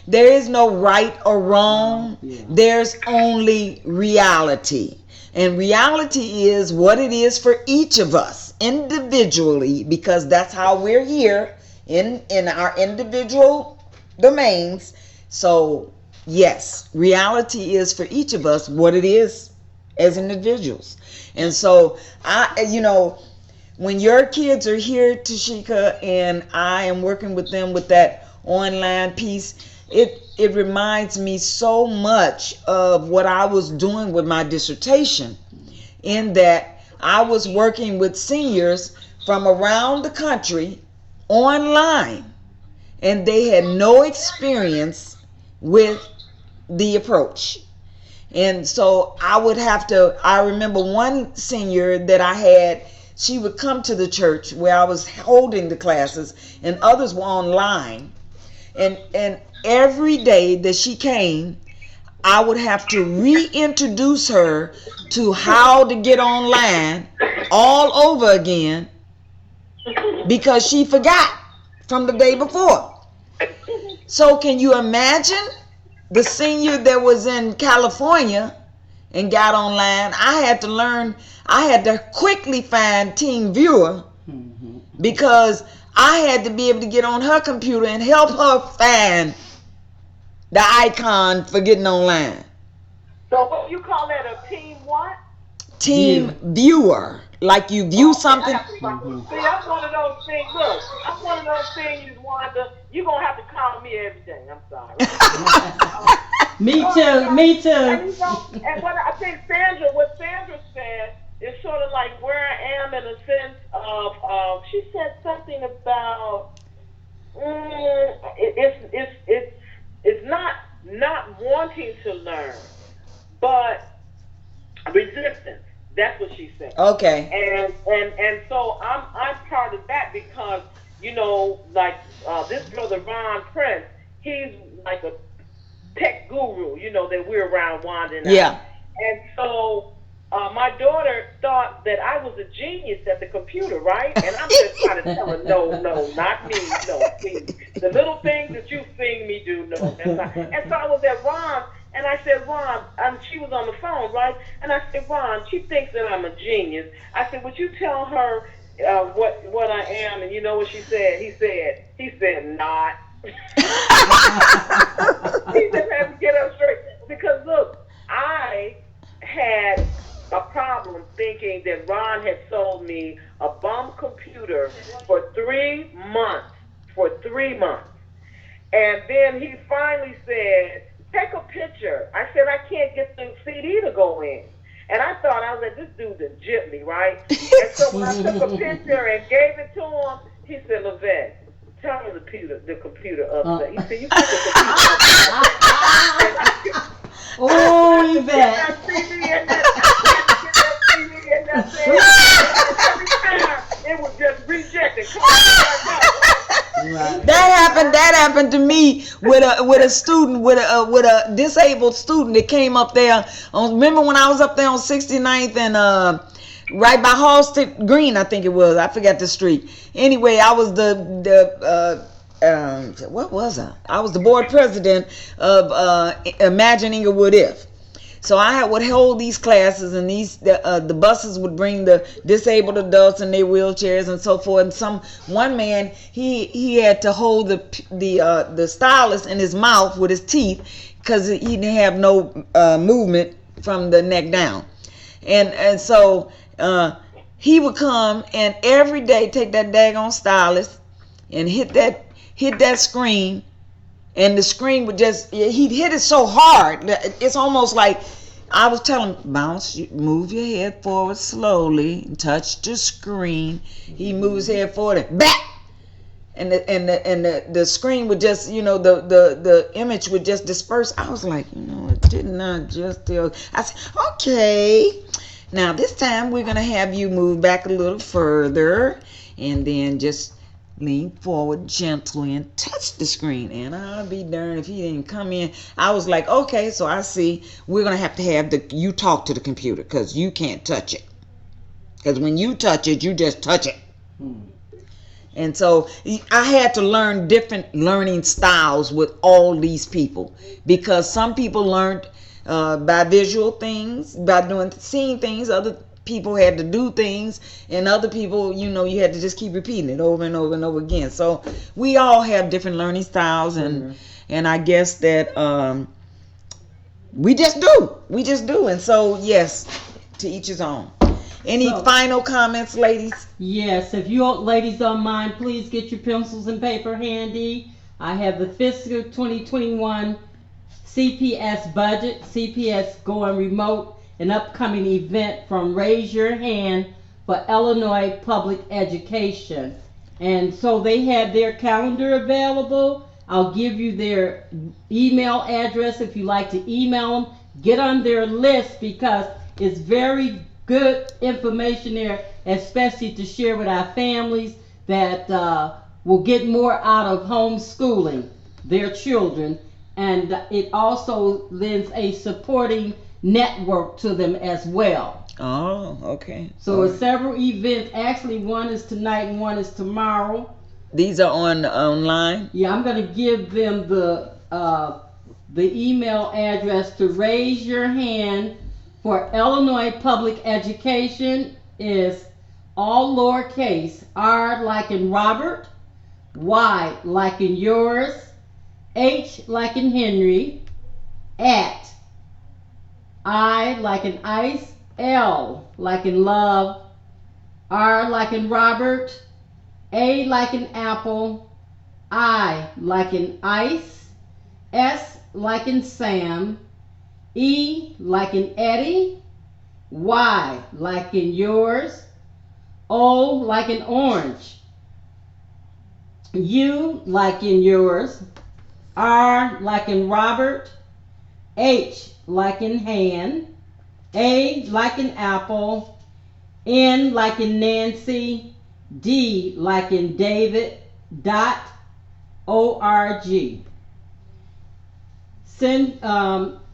there is no right or wrong, Yeah. there's only reality. And reality is what it is for each of us individually, because that's how we're here in our individual domains. So, yes, reality is for each of us what it is as individuals. And so, when your kids are here, Tashika, and I am working with them with that online piece, it reminds me so much of what I was doing with my dissertation, in that I was working with seniors from around the country online, and they had no experience with the approach. And so I remember one senior that I had, she would come to the church where I was holding the classes, and others were online. And every day that she came, I would have to reintroduce her to how to get online all over again, because she forgot from the day before. So can you imagine the senior that was in California and got online? I had to quickly find Team Viewer, because I had to be able to get on her computer and help her find the icon for getting online. So what you call that, a team what? Team View. Viewer, like you view Oh, okay, I something. have to stop. See, I'm one of those things. Look, I'm one of those things, Wanda. You're going to have to call me every day. I'm sorry. Me Oh, too. Me too. and what I think what Sandra said is sort of like where I am, in a sense of she said something about, it's not wanting to learn, but resistance. That's what she said. Okay. And so I'm part of that, because like this brother Ron Prince, he's like a tech guru, that we're around, Wanda and I. Yeah. And so my daughter thought that I was a genius at the computer, right? And I'm just trying to tell her, no, not me, no, please. The little things that you've seen me do, no, that's not. And so I was at Ron, and I said, Ron, she was on the phone, right? And I said, Ron, she thinks that I'm a genius. I said, would you tell her what I am? And you know what she said? He said, not. He just had to get up straight. Because look, I had a problem thinking that Ron had sold me a bum computer for 3 months. For 3 months. And then he finally said, take a picture. I said, I can't get the CD to go in. And I thought, I was like, this dude's a gypsy, right? And so when I took a picture and gave it to him, he said, Levette, tell me the computer upset. He said, you put the computer upset. Oh, I you had to get bet. that CD in there. I had to get that CD in that thing. And every time it was just rejected. Come on, right now. That happened to me with a student, with a disabled student that came up there on. Remember when I was up there on 69th and right by Halsted Green, I think it was. I forgot the street. Anyway, I was what was I? I was the board president of Imagine Inglewood If. So would hold these classes, and the buses would bring the disabled adults in their wheelchairs and so forth. And one man, he had to hold the stylus in his mouth with his teeth because he didn't have no movement from the neck down. And so he would come and every day take that daggone stylus and hit that screen, and the screen would he'd hit it so hard. It's almost like I was telling him, move your head forward slowly, and touch the screen. He moves his head forward and back, and the screen would just, the image would just disperse. I was like, it did not just tell. I said, okay, now this time we're gonna have you move back a little further, and then just lean forward gently and touch the screen. And I'll be darned if he didn't come in. I was like, okay, so I see we're going to have you talk to the computer because you can't touch it. Because when you touch it, you just touch it. And so I had to learn different learning styles with all these people, because some people learned by visual things, by seeing things. Other people had to do things, and other people, you had to just keep repeating it over and over and over again. So we all have different learning styles, and I guess that we just do. And so yes, to each his own. Any final comments, ladies? Yes, if you ladies don't mind, please get your pencils and paper handy. I have the fiscal 2021 CPS budget, CPS going remote, an upcoming event from Raise Your Hand for Illinois Public Education. And so they have their calendar available. I'll give you their email address if you like to email them. Get on their list because it's very good information there, especially to share with our families that will get more out of homeschooling their children. And it also lends a supporting network to them as well. Oh, okay. So it's several events. Actually, one is tonight and one is tomorrow. These are online? Yeah, I'm going to give them the email address to Raise Your Hand for Illinois Public Education. Is all lowercase, R like in Robert, Y like in yours, H like in Henry, at I like in ice, L like in love, R like in Robert, A like in apple, I like in ice, S like in Sam, E like in Eddie, Y like in yours, O like in orange, U like in yours, R like in Robert, H like in hand, A like in apple, N like in Nancy, D like in David, dot org. Send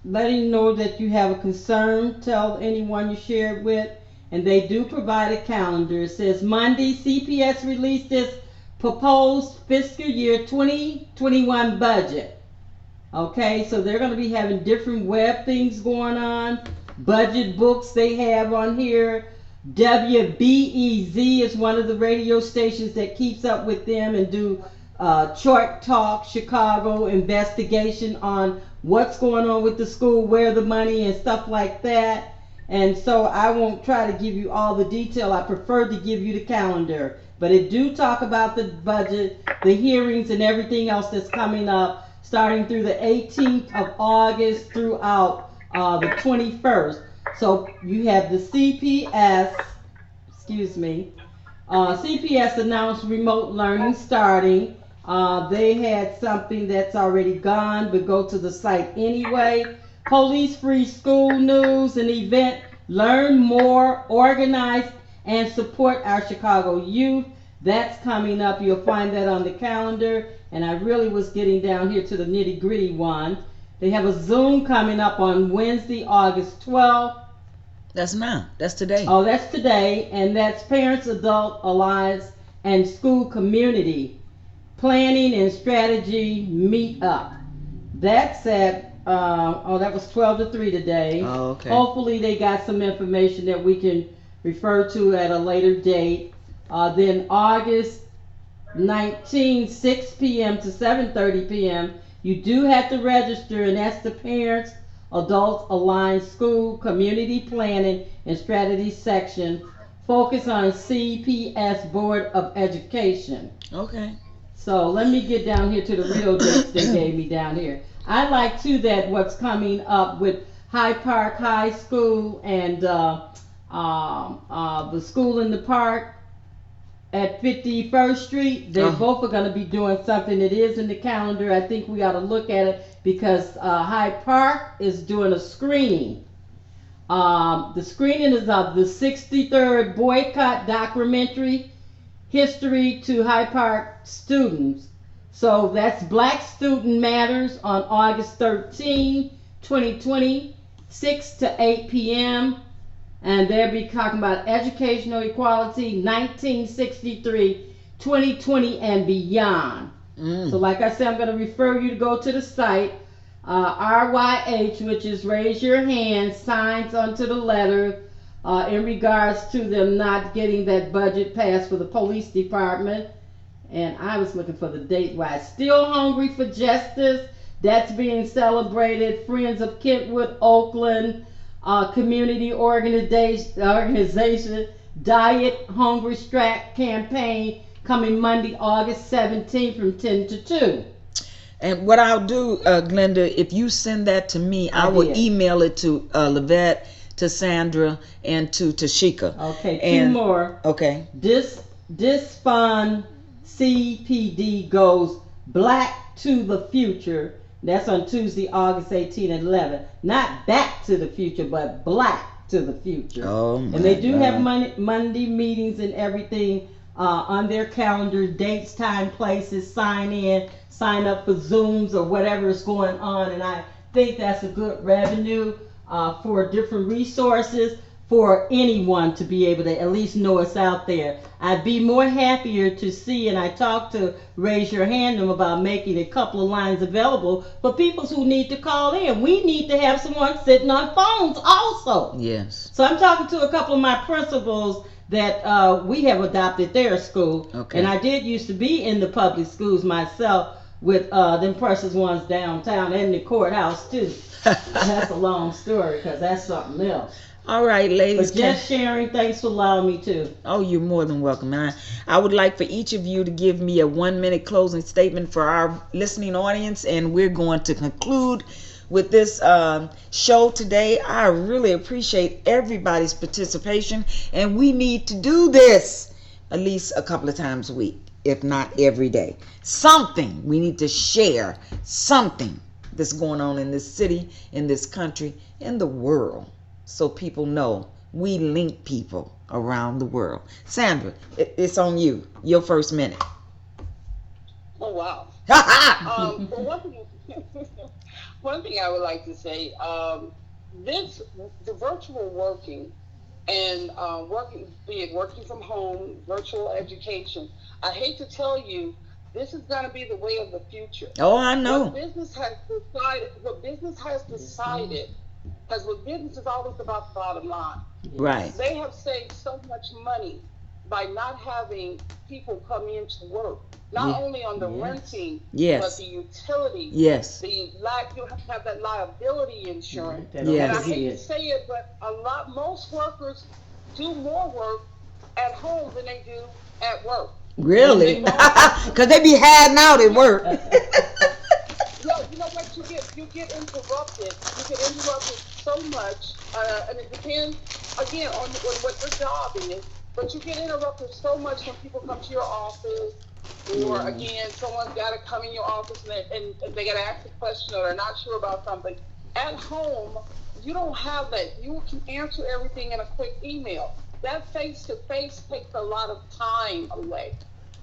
letting know that you have a concern. Tell anyone you share it with, and they do provide a calendar. It says Monday, CPS released its proposed fiscal year 2021 budget. Okay, so they're going to be having different web things going on. Budget books they have on here. WBEZ is one of the radio stations that keeps up with them and do Short Talk Chicago investigation on what's going on with the school, where the money and stuff like that. And so I won't try to give you all the detail. I prefer to give you the calendar. But it do talk about the budget, the hearings, and everything else that's coming up, starting through the 18th of August throughout the 21st. So you have the CPS announced remote learning starting. They had something that's already gone, but go to the site anyway. Police Free School News, an event, learn more, organize, and support our Chicago youth. That's coming up. You'll find that on the calendar. And I really was getting down here to the nitty gritty one. They have a Zoom coming up on Wednesday, August 12th. That's now. That's today. Oh, that's today. And that's Parents Adult Alliance and School Community Planning and Strategy Meet Up. That's at That was 12 to 3 today. Oh, okay. Hopefully, they got some information that we can refer to at a later date. Then August 19, 6 p.m. to 7:30 p.m. You do have to register, and that's the Parents Adults Aligned School Community Planning and Strategy section. Focus on CPS Board of Education. Okay. So let me get down here to the real dates they gave me down here. I like too that what's coming up with Hyde Park High School and the school in the park at 51st Street. They both are going to be doing something. It is in the calendar. I think we ought to look at it because Hyde Park is doing a screening. The screening is of the 63rd boycott documentary History to Hyde Park Students. So that's Black Student Matters on August 13, 2020, 6 to 8 p.m. And they'll be talking about educational equality 1963, 2020, and beyond. So like I said, I'm going to refer you to go to the site. RYH, which is raise your hand, signs onto the letter in regards to them not getting that budget passed for the police department. And I was looking for the date why. Still Hungry for Justice. That's being celebrated. Friends of Kentwood, Oakland, community organization, Diet Hungry Strike campaign coming Monday, August 17th from 10 to 2. And what I'll do, Glenda, if you send that to me, I will email it to Lavette, to Sandra, and to Tashika. Okay, and, two more. Okay. This fund CPD goes Black to the Future. That's on Tuesday, August 18 and 11. Not Back to the Future, but Black to the Future. Oh, my and they do God. have Monday meetings and everything on their calendar, dates, time, places, sign in, sign up for Zooms or whatever is going on. And I think that's a good revenue for different resources for anyone to be able to at least know it's out there. I'd be more happier to see, and I talked to Raise Your Hand them about making a couple of lines available for people who need to call in. We need to have someone sitting on phones also. Yes. So I'm talking to a couple of my principals that we have adopted their school. Okay. And I did used to be in the public schools myself with them precious ones downtown and the courthouse too. That's a long story because that's something else. All right, ladies. But just sharing, thanks for allowing me to. Oh, you're more than welcome. And I would like for each of you to give me a 1-minute closing statement for our listening audience, and we're going to conclude with this show today. I really appreciate everybody's participation, and we need to do this at least a couple of times a week, if not every day. Something we need to share, something that's going on in this city, in this country, in the world, so people know we link people around the world. Sandra, it's on you. Your first minute. Oh, wow. Well, one thing I would like to say, the virtual working and be it working from home, virtual education, I hate to tell you, this is going to be the way of the future. Oh, I know. What business has decided, because with business is always about the bottom line. Right. They have saved so much money by not having people come in to work. Not only on the renting, but the utilities. Yes. You have that liability insurance. Yes. And I hate to say it, but most workers do more work at home than they do at work. Really? Because they be hiding out at work. You know what? You get interrupted. You get interrupted so much, and it depends again on what your job is. But you get interrupted so much when people come to your office, or again, someone's got to come in your office and they got to ask a question or they're not sure about something. At home, you don't have that. You can answer everything in a quick email. That face-to-face takes a lot of time away.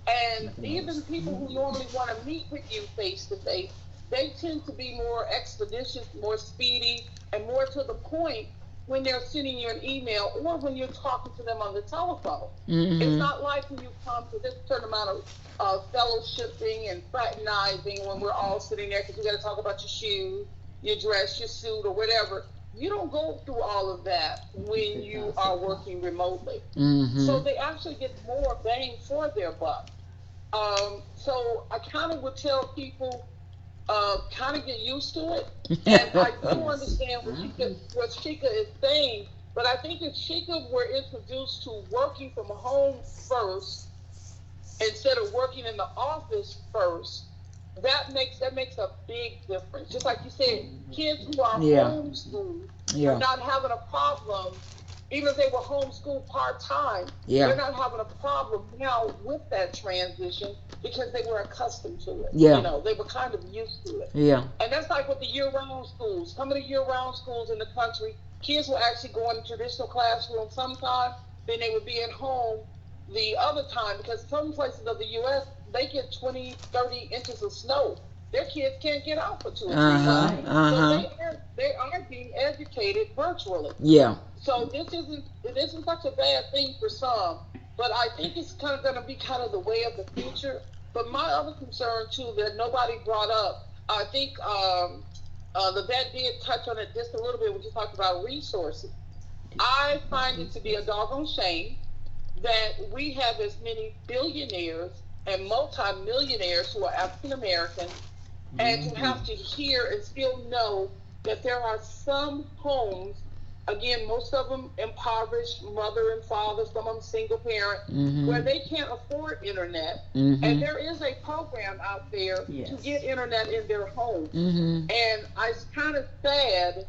And even people who normally want to meet with you face-to-face, they tend to be more expeditious, more speedy, and more to the point when they're sending you an email or when you're talking to them on the telephone. Mm-hmm. It's not like when you come to this certain amount of fellowshipping and fraternizing when we're all sitting there because we got to talk about your shoes your dress, your suit, or whatever. You don't go through all of that when you are working remotely. So they actually get more bang for their buck. So I kind of would tell people, kind of get used to it. And I do understand what Sheikah is saying, but I think if Sheikah were introduced to working from home first instead of working in the office first, that makes a big difference. Just like you said, kids who are homeschooled are not having a problem, even if they were homeschooled part time. They're not having a problem now with that transition because they were accustomed to it. They were kind of used to it. And that's like with the year-round schools. Some of the year-round schools in the country, kids will actually go in the traditional classroom sometime, then they would be at home the other time, because some places of the U.S., they get 20, 30 inches of snow. Their kids can't get out for 2 or 3 months. So they are being educated virtually. So this isn't such a bad thing for some, but I think it's kind of going to be kind of the way of the future. But my other concern too that nobody brought up, I think the vet did touch on it just a little bit when you talked about resources. I find it to be a doggone shame that we have as many billionaires and multimillionaires who are African American, and to have to hear and still know that there are some homes, again, most of them impoverished, mother and father, some of them single parent, where they can't afford internet. And there is a program out there to get internet in their home. And it's kind of sad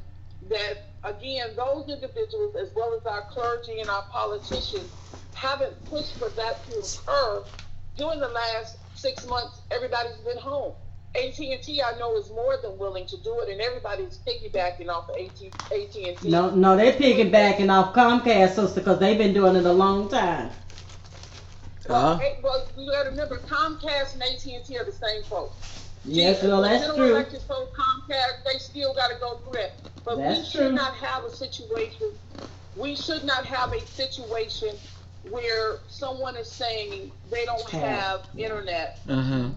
that, again, those individuals, as well as our clergy and our politicians, haven't pushed for that to occur. During the last 6 months, everybody's been home. AT&T, I know, is more than willing to do it, and everybody's piggybacking off of AT&T. No, they're piggybacking off Comcast, sister, because they've been doing it a long time. Well, you got to remember, Comcast and AT&T are the same folks. Yes, well, that's General true. Electric told Comcast they still got to go through that. But we should not have a situation. We should not have a situation where someone is saying they don't have internet. And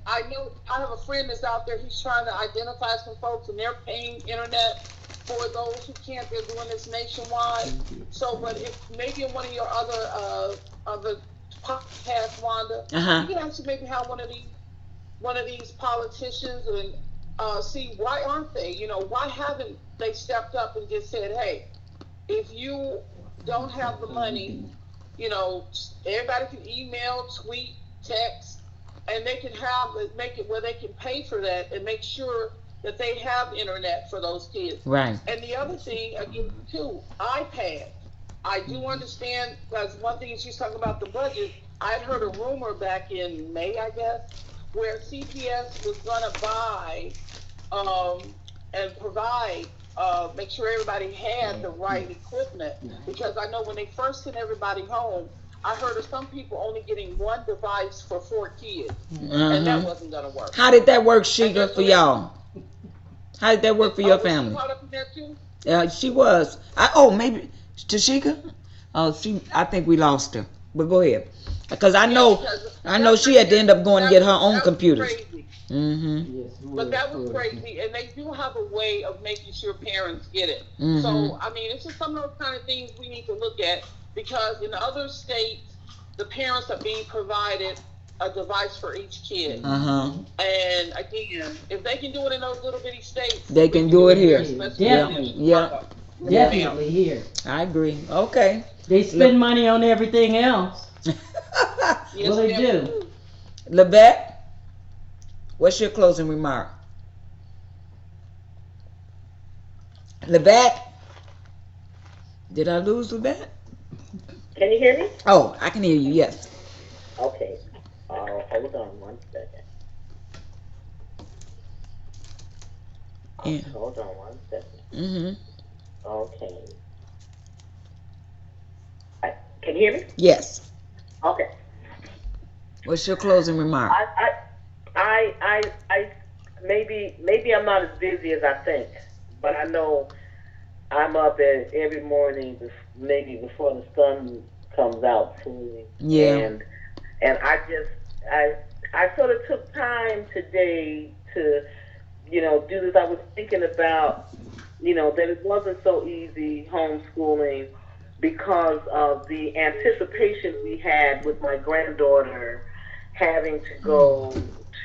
I know I have a friend that's out there. He's trying to identify some folks, and they're paying internet for those who can't. They're doing this nationwide. So, but if maybe in one of your other podcasts, Wanda, you can actually maybe have one of these politicians and see why aren't they? Why haven't they stepped up and just said, hey, if you don't have the money, everybody can email, tweet, text, and they can make it where they can pay for that and make sure that they have internet for those kids. Right. And the other thing, again, too, iPad. I do understand, because one thing she's talking about the budget, I'd heard a rumor back in May, I guess, where CPS was going to buy and provide, make sure everybody had the right equipment. Because I know when they first sent everybody home, I heard of some people only getting one device for 4 kids. And that wasn't going to work. How did that work, Sheikah, for y'all? How did that work for your family? Was she caught up in that too? She was. Maybe Tashika. I think we lost her. But go ahead, because I know she had to end up going to get her own computers. But that was crazy, and they do have a way of making sure parents get it. So I mean, it's just some of those kind of things we need to look at, because in other states, the parents are being provided a device for each kid. And again, if they can do it in those little bitty states, they can do it here. Definitely here. I agree. Okay. They spend money on everything else. Yes, they do. Levette, what's your closing remark? Levette? Did I lose Levette? Can you hear me? Oh, I can hear you, yes. Okay. Hold on one second. Yeah. Hold on one second. Okay. Can you hear me? Yes. Okay. What's your closing remark? I maybe I'm not as busy as I think, but I know I'm up every morning, maybe before the sun comes out fully. Yeah. And I sort of took time today to do this, I was thinking about, that it wasn't so easy homeschooling because of the anticipation we had with my granddaughter having to go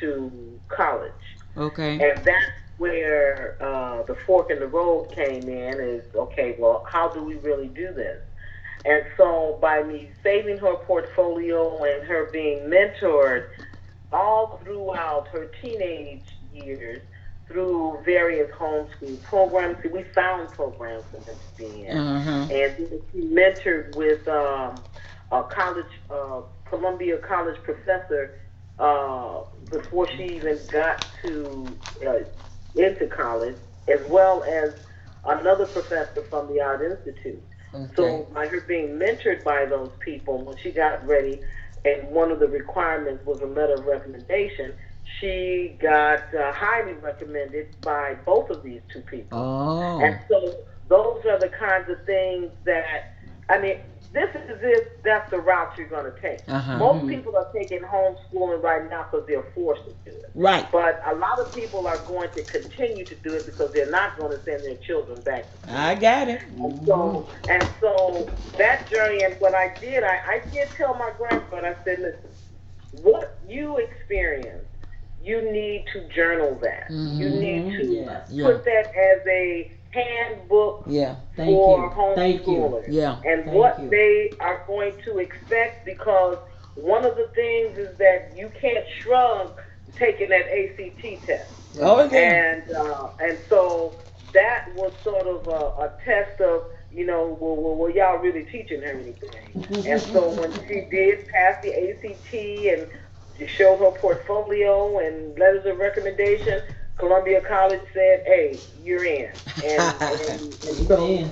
to college. Okay. And that's where the fork in the road came in is, okay, well, how do we really do this? And so by me saving her portfolio and her being mentored all throughout her teenage years through various homeschool programs. See, we found programs for her to be in. Uh-huh. And she mentored with a college, Columbia College professor before she even got to into college, as well as another professor from the Art Institute. Okay. So by her being mentored by those people, when she got ready, and one of the requirements was a letter of recommendation, she got highly recommended by both of these two people. And Oh. so those are the kinds of things that, I mean, this is if that's the route you're going to take. Uh-huh. Most people are taking homeschooling right now because they're forced to do it. Right. But a lot of people are going to continue to do it because they're not going to send their children back to I school. got it. And so that journey, and what I did tell my grandson, I said, listen, what you experience, you need to journal that. You need Mm-hmm. to Yes. Yeah. put that as a handbook Yeah. Thank for you. Thank you. homeschoolers Yeah. and Thank what you. they are going to expect, because one of the things is that you can't shrug taking that ACT test. Oh Right. yeah. And so that was sort of a test of, well, y'all really teaching her anything? And so when she did pass the ACT and she showed her portfolio and letters of recommendation, Columbia College said, "Hey, you're in." And so, Amen.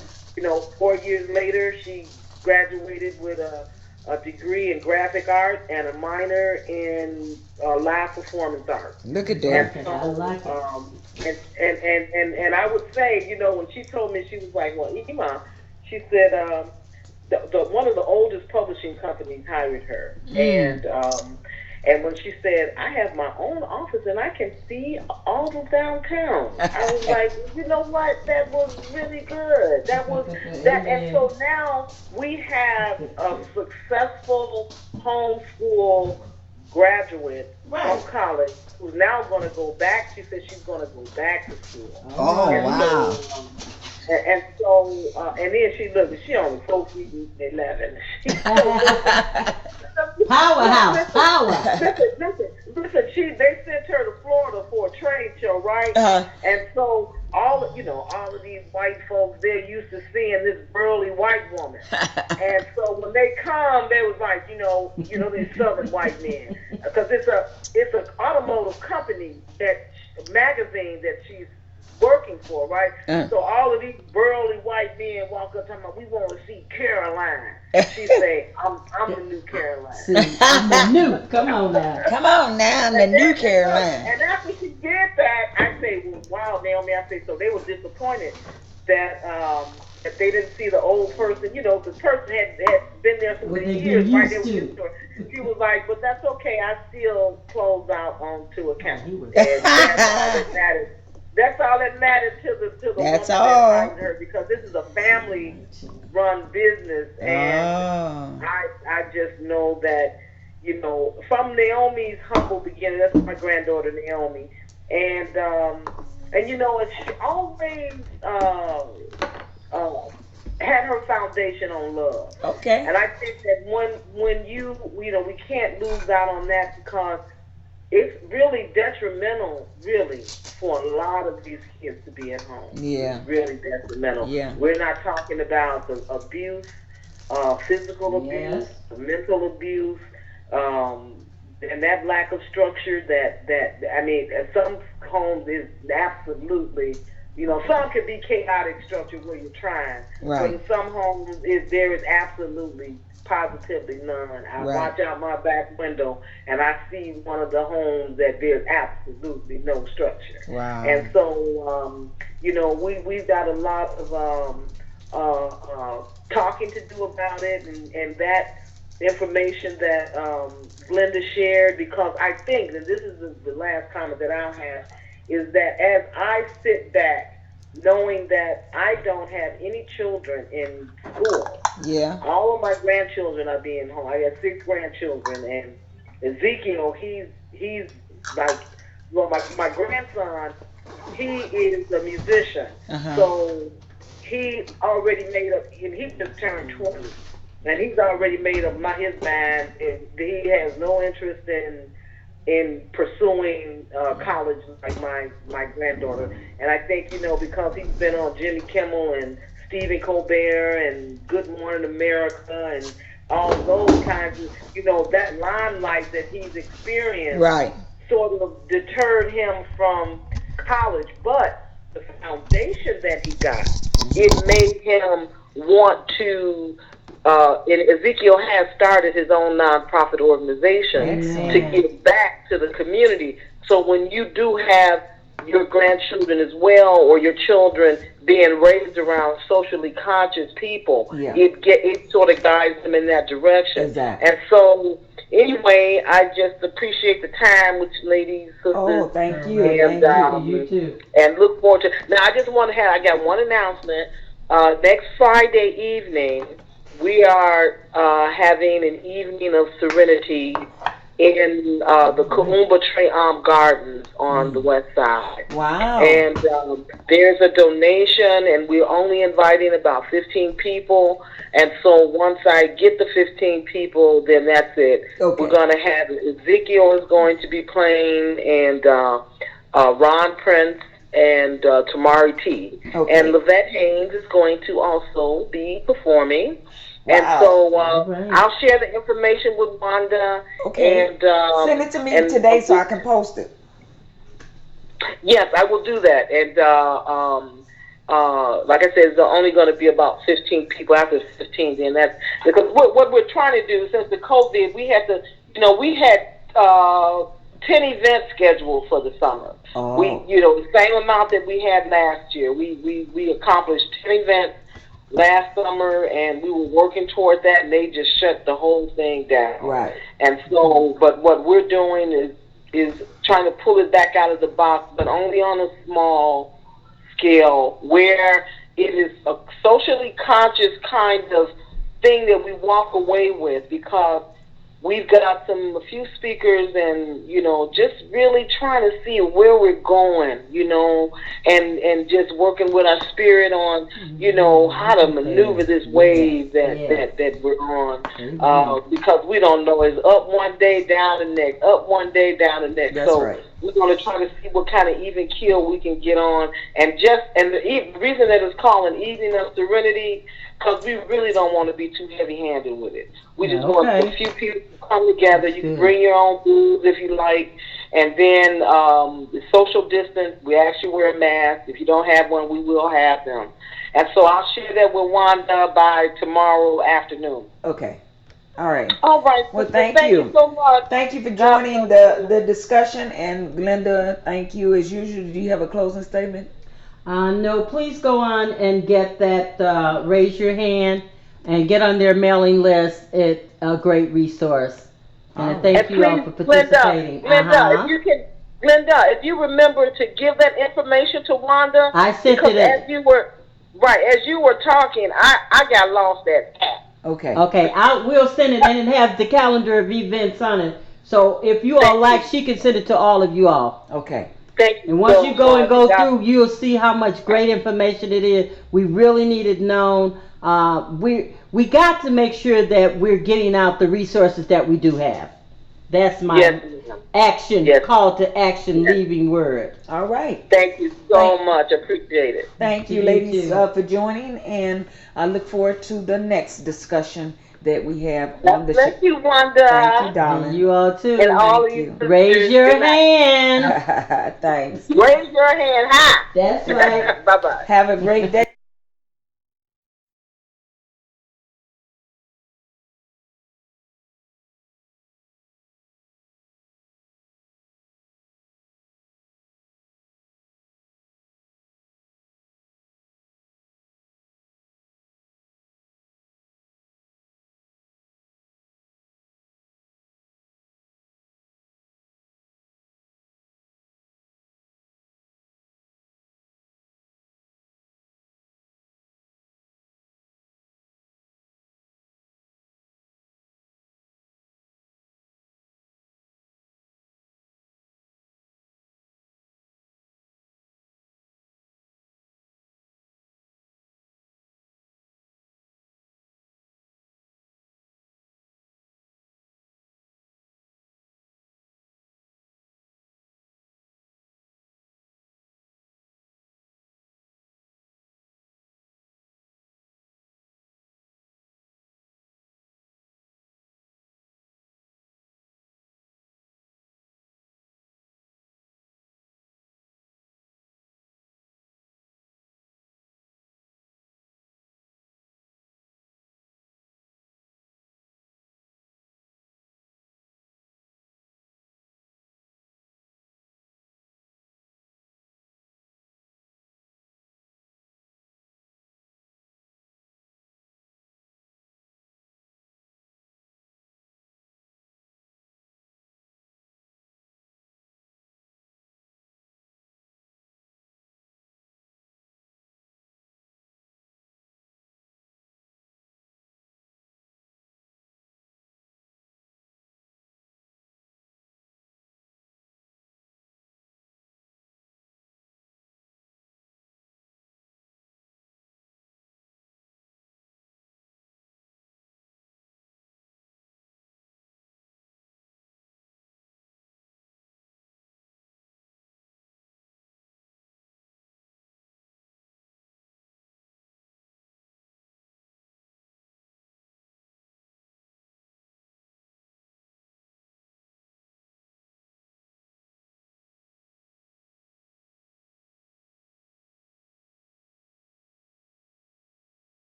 4 years later, she graduated with a degree in graphic art and a minor in live performance arts. Look at And that. Perfect. I so, like it. and I would say, when she told me, she was like, "Well, Ema," she said, the one of the oldest publishing companies hired her, Mm. and when she said, "I have my own office and I can see all of downtown," I was like, "You know what? That was really good. That was that." And Amen. so now we have a successful homeschool graduate from Right. college who's now going to go back. She said she's going to go back to school, All Oh and right. wow. and then she looked. She only 4 feet and 11. She so listen. Powerhouse. Listen, Power. listen. They sent her to Florida for a trade show, right? uh, And so all of these white folks, they're used to seeing this burly white woman. And so when they come, they was like, these southern white men, because it's an automotive company magazine that she's working for, right? uh. So all of these burly white men walk up talking about, we want to see Caroline. She say, I'm the new Caroline. See, I'm the new. Come on now. Come on now, I'm the And new then, and look, Caroline. and after she did that, I say, well, wow, Naomi. I say, so they were disappointed that they didn't see the old person. The person had been there so What many they've been years, right? They used were used to. to her. She was like, but that's okay. I still close out on 2 accounts, Oh, he was. and that's all that matters. That's all that mattered to the That's woman that all. hired her, because this is a family run business, and Oh. I just know that, from Naomi's humble beginning. That's my granddaughter Naomi, and she always uh, had her foundation on love. Okay. And I think that when we can't lose out on that, because it's really detrimental, really, for a lot of these kids to be at home. It's Yeah. really detrimental. Yeah. We're not talking about the abuse, physical abuse, Yes. mental abuse, and that lack of structure. That I mean, at some homes is absolutely. Some can be chaotic structure where you're trying, but Right. in some homes, there is absolutely, positively none. I Right. watch out my back window and I see one of the homes that there's absolutely no structure. Wow. And so, we've got a lot of talking to do about it, and that information that Glenda shared, because I think, and this is the last comment that I'll have, is that as I sit back, knowing that I don't have any children in school, Yeah. all of my grandchildren are being home. I got six grandchildren, and Ezekiel, he's like, well, my grandson, he is a musician, Uh huh. so he already made up, and he just turned 20, and he's already made up his mind, and he has no interest in pursuing college like my granddaughter. And I think because he's been on Jimmy Kimmel and Stephen Colbert and Good Morning America and all those kinds of that limelight that he's experienced Right. sort of deterred him from college. But the foundation that he got, it made him want to. And Ezekiel has started his own nonprofit organization to Excellent. Amen. give back to the community. So when you do have your grandchildren as well, or your children being raised around socially conscious people, Yeah. it sort of guides them in that direction. Exactly. And so anyway, I just appreciate the time with you ladies, Oh, sisters, thank All you. right. and Thank Thank you. you. You too. look forward to. Now, I just want to have. I got one announcement. Next Friday evening, we are having an evening of serenity in the Kahumba Tre'am Gardens on the west side. Wow. And there's a donation, and we're only inviting about 15 people. And so once I get the 15 people, then that's it. Okay. We're going to have Ezekiel is going to be playing, and Ron Prince, and Tamari T. Okay. And Lavette Haynes is going to also be performing. And Wow. so All right. I'll share the information with Wanda. Okay. And Send it to me and today so I can post it. yes, I will do that. And like I said, there's only going to be about 15 people. After 15, then that's because what we're trying to do since the COVID, we had to, we had 10 events scheduled for the summer. Oh. We, the same amount that we had last year. We accomplished 10 events last summer, and we were working toward that, and they just shut the whole thing down. Right. And so, but what we're doing is trying to pull it back out of the box, but only on a small scale, where it is a socially conscious kind of thing that we walk away with, because we've got a few speakers, and just really trying to see where we're going, and just working with our spirit on, how to maneuver this wave that we're on, because we don't know. It's up one day, down the next, up one day, down the next. That's so right. we're going to try to see what kind of even keel we can get on, and the reason that it's called an evening of serenity, because we really don't want to be too heavy-handed with it. We just want a few people to come together. You can bring your own booze if you like, and then the social distance. We actually wear a mask. If you don't have one, we will have them. And so I'll share that with Wanda by tomorrow afternoon. Okay. All right. All right. Well, thank you so much. Thank you for joining the discussion. And Glenda, thank you as usual. Do you have a closing statement? No, please go on and get that, raise your hand and get on their mailing list. It's a great resource. And thank you all for participating. Glenda, if you can, if you remember to give that information to Wanda. I sent it. As you were talking, I got lost at that. Okay. Okay, we'll send it, and it has the calendar of events on it. So if you all like, she can send it to all of you all. Okay. Thank you. And once you go through, you'll see how much great information it is. We really need it known. We got to make sure that we're getting out the resources that we do have. That's my call to action, leaving word. All right. Thank you so much. Appreciate it. Thank you, ladies, for joining, and I look forward to the next discussion that we have on the show. Thank you, Wanda. Thank you, darling. And you all too. And all Thank of you. you. Raise your hand. Thanks. Raise your hand high. That's right. Bye-bye. Have a great day.